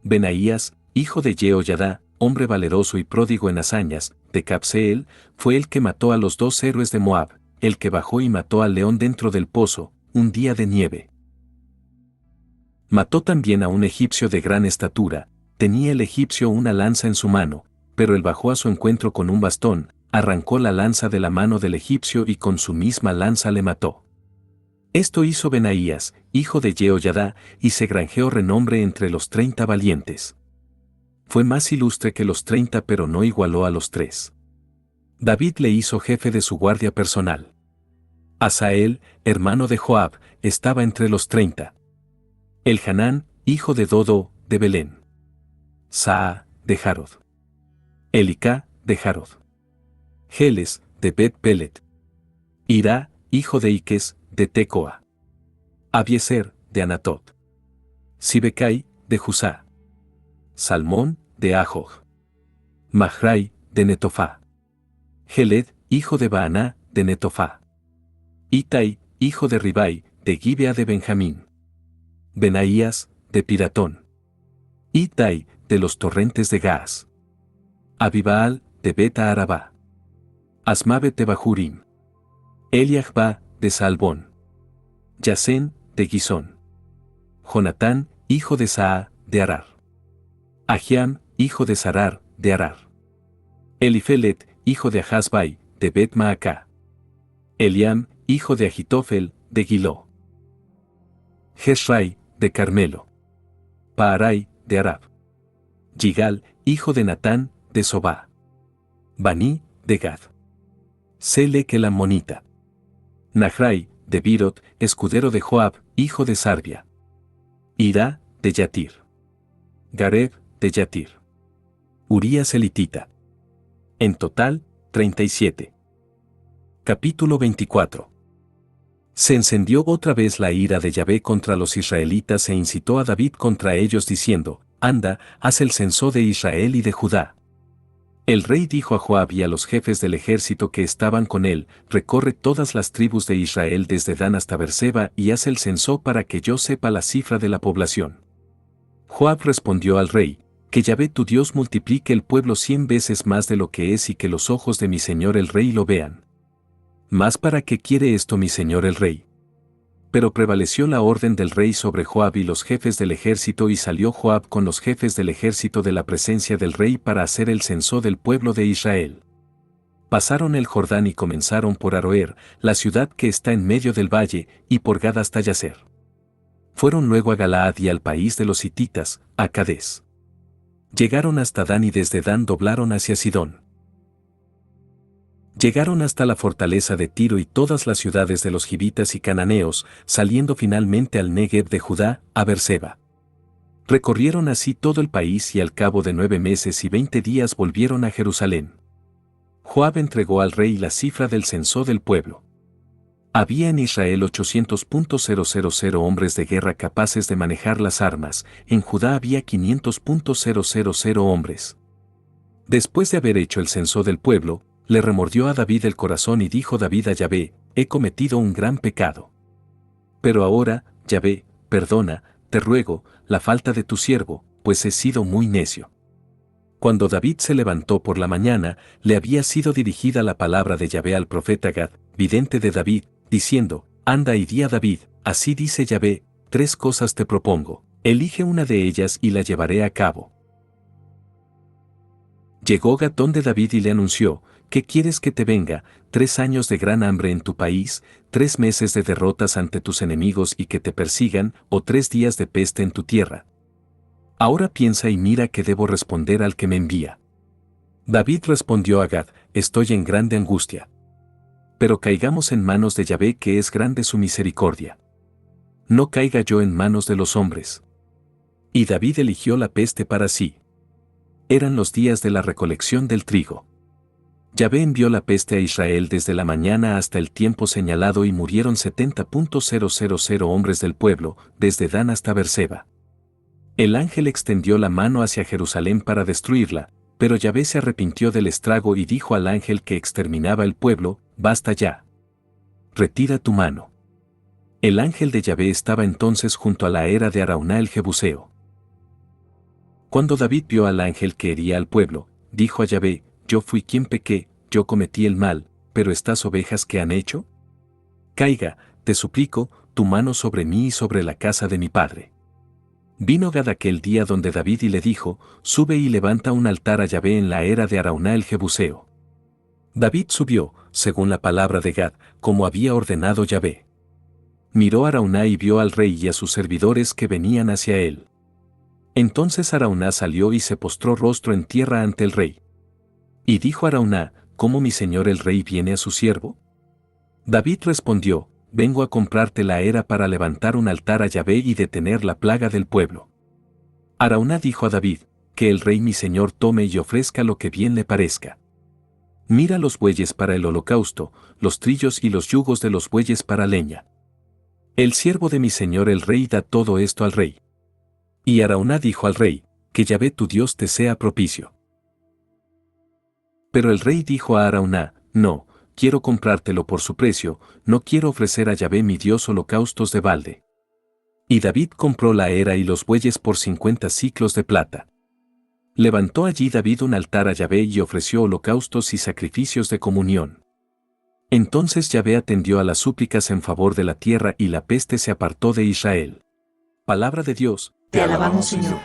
Benaías, hijo de Jehoyadá, hombre valeroso y pródigo en hazañas, de Cabseel, fue el que mató a los 2 héroes de Moab, el que bajó y mató al león dentro del pozo, un día de nieve. Mató también a un egipcio de gran estatura, tenía el egipcio una lanza en su mano, pero él bajó a su encuentro con un bastón, arrancó la lanza de la mano del egipcio y con su misma lanza le mató. Esto hizo Benaías, hijo de Jehoiada, y se granjeó renombre entre los 30 valientes. Fue más ilustre que los 30 pero no igualó a los 3. David le hizo jefe de su guardia personal. Asael, hermano de Joab, estaba entre los 30. Elhanán, hijo de Dodo, de Belén. Saa, de Jarod. Elicá, de Jarod. Geles, de Bet-Pelet. Ira, hijo de Iques, de Tecoa. Abieser, de Anatot. Sibecai, de Jusá. Salmón, de Ajoj. Mahrai, de Netofá. Geled, hijo de Baaná, de Netofá. Itai, hijo de Ribai, de Gibea de Benjamín. Benaías, de Piratón. Itai, de los torrentes de Gaas. Abibaal, de Beta Arabá. Asmabet de Bahurim. Eliahba, de Salbón. Yasén, de Gisón. Jonatán, hijo de Saa, de Arar. Ahiam, hijo de Sarar, de Arar. Elifelet, hijo de Ahasbai, de Bet Maacá. Eliam, hijo de Agitofel, de Giló. Jezrai, de Carmelo. Paarai, de Arab. Yigal, hijo de Natán, de Sobá. Baní, de Gad. Selec el ammonita. Nahrai, de Birot, escudero de Joab, hijo de Sarbia. Ira, de Yatir. Gareb, de Yatir. Urías elitita. En total, 37. Capítulo 24. Se encendió otra vez la ira de Yahvé contra los israelitas e incitó a David contra ellos diciendo, anda, haz el censo de Israel y de Judá. El rey dijo a Joab y a los jefes del ejército que estaban con él, recorre todas las tribus de Israel desde Dan hasta Berseba y haz el censo para que yo sepa la cifra de la población. Joab respondió al rey, que Yahvé tu Dios multiplique el pueblo 100 veces más de lo que es y que los ojos de mi señor el rey lo vean. ¿Mas para qué quiere esto mi señor el rey? Pero prevaleció la orden del rey sobre Joab y los jefes del ejército y salió Joab con los jefes del ejército de la presencia del rey para hacer el censo del pueblo de Israel. Pasaron el Jordán y comenzaron por Aroer, la ciudad que está en medio del valle, y por Gad hasta Yazer. Fueron luego a Galaad y al país de los hititas, a Cadés. Llegaron hasta Dan y desde Dan doblaron hacia Sidón. Llegaron hasta la fortaleza de Tiro y todas las ciudades de los gibitas y cananeos, saliendo finalmente al Negev de Judá, a Berseba. Recorrieron así todo el país y al cabo de 9 meses y 20 días volvieron a Jerusalén. Joab entregó al rey la cifra del censo del pueblo. Había en Israel 800.000 hombres de guerra capaces de manejar las armas, en Judá había 500.000 hombres. Después de haber hecho el censo del pueblo, le remordió a David el corazón y dijo David a Yahvé, he cometido un gran pecado. Pero ahora, Yahvé, perdona, te ruego, la falta de tu siervo, pues he sido muy necio. Cuando David se levantó por la mañana, le había sido dirigida la palabra de Yahvé al profeta Gad, vidente de David, diciendo, anda y di a David, así dice Yahvé, 3 cosas te propongo, elige una de ellas y la llevaré a cabo. Llegó Gad donde David y le anunció, ¿qué quieres que te venga? 3 años de gran hambre en tu país, 3 meses de derrotas ante tus enemigos y que te persigan, o 3 días de peste en tu tierra. Ahora piensa y mira qué debo responder al que me envía. David respondió a Gad, estoy en grande angustia. Pero caigamos en manos de Yahvé que es grande su misericordia. No caiga yo en manos de los hombres. Y David eligió la peste para sí. Eran los días de la recolección del trigo. Yahvé envió la peste a Israel desde la mañana hasta el tiempo señalado y murieron 70.000 hombres del pueblo, desde Dan hasta Berseba. El ángel extendió la mano hacia Jerusalén para destruirla, pero Yahvé se arrepintió del estrago y dijo al ángel que exterminaba el pueblo, basta ya. Retira tu mano. El ángel de Yahvé estaba entonces junto a la era de Araúna el Jebuseo. Cuando David vio al ángel que hería al pueblo, dijo a Yahvé, yo fui quien pequé, yo cometí el mal, pero estas ovejas ¿qué han hecho? Caiga, te suplico, tu mano sobre mí y sobre la casa de mi padre. Vino Gad aquel día donde David y le dijo, sube y levanta un altar a Yahvé en la era de Arauna el Jebuseo. David subió, según la palabra de Gad, como había ordenado Yahvé. Miró a Arauna y vio al rey y a sus servidores que venían hacia él. Entonces Arauna salió y se postró rostro en tierra ante el rey. Y dijo Arauna, ¿cómo mi señor el rey viene a su siervo? David respondió, vengo a comprarte la era para levantar un altar a Yahvé y detener la plaga del pueblo. Arauna dijo a David, que el rey mi señor tome y ofrezca lo que bien le parezca. Mira los bueyes para el holocausto, los trillos y los yugos de los bueyes para leña. El siervo de mi señor el rey da todo esto al rey. Y Arauna dijo al rey, que Yahvé tu Dios te sea propicio. Pero el rey dijo a Arauna, no, quiero comprártelo por su precio, no quiero ofrecer a Yahvé mi Dios holocaustos de balde. Y David compró la era y los bueyes por 50 siclos de plata. Levantó allí David un altar a Yahvé y ofreció holocaustos y sacrificios de comunión. Entonces Yahvé atendió a las súplicas en favor de la tierra y la peste se apartó de Israel. Palabra de Dios. Te alabamos, Señor.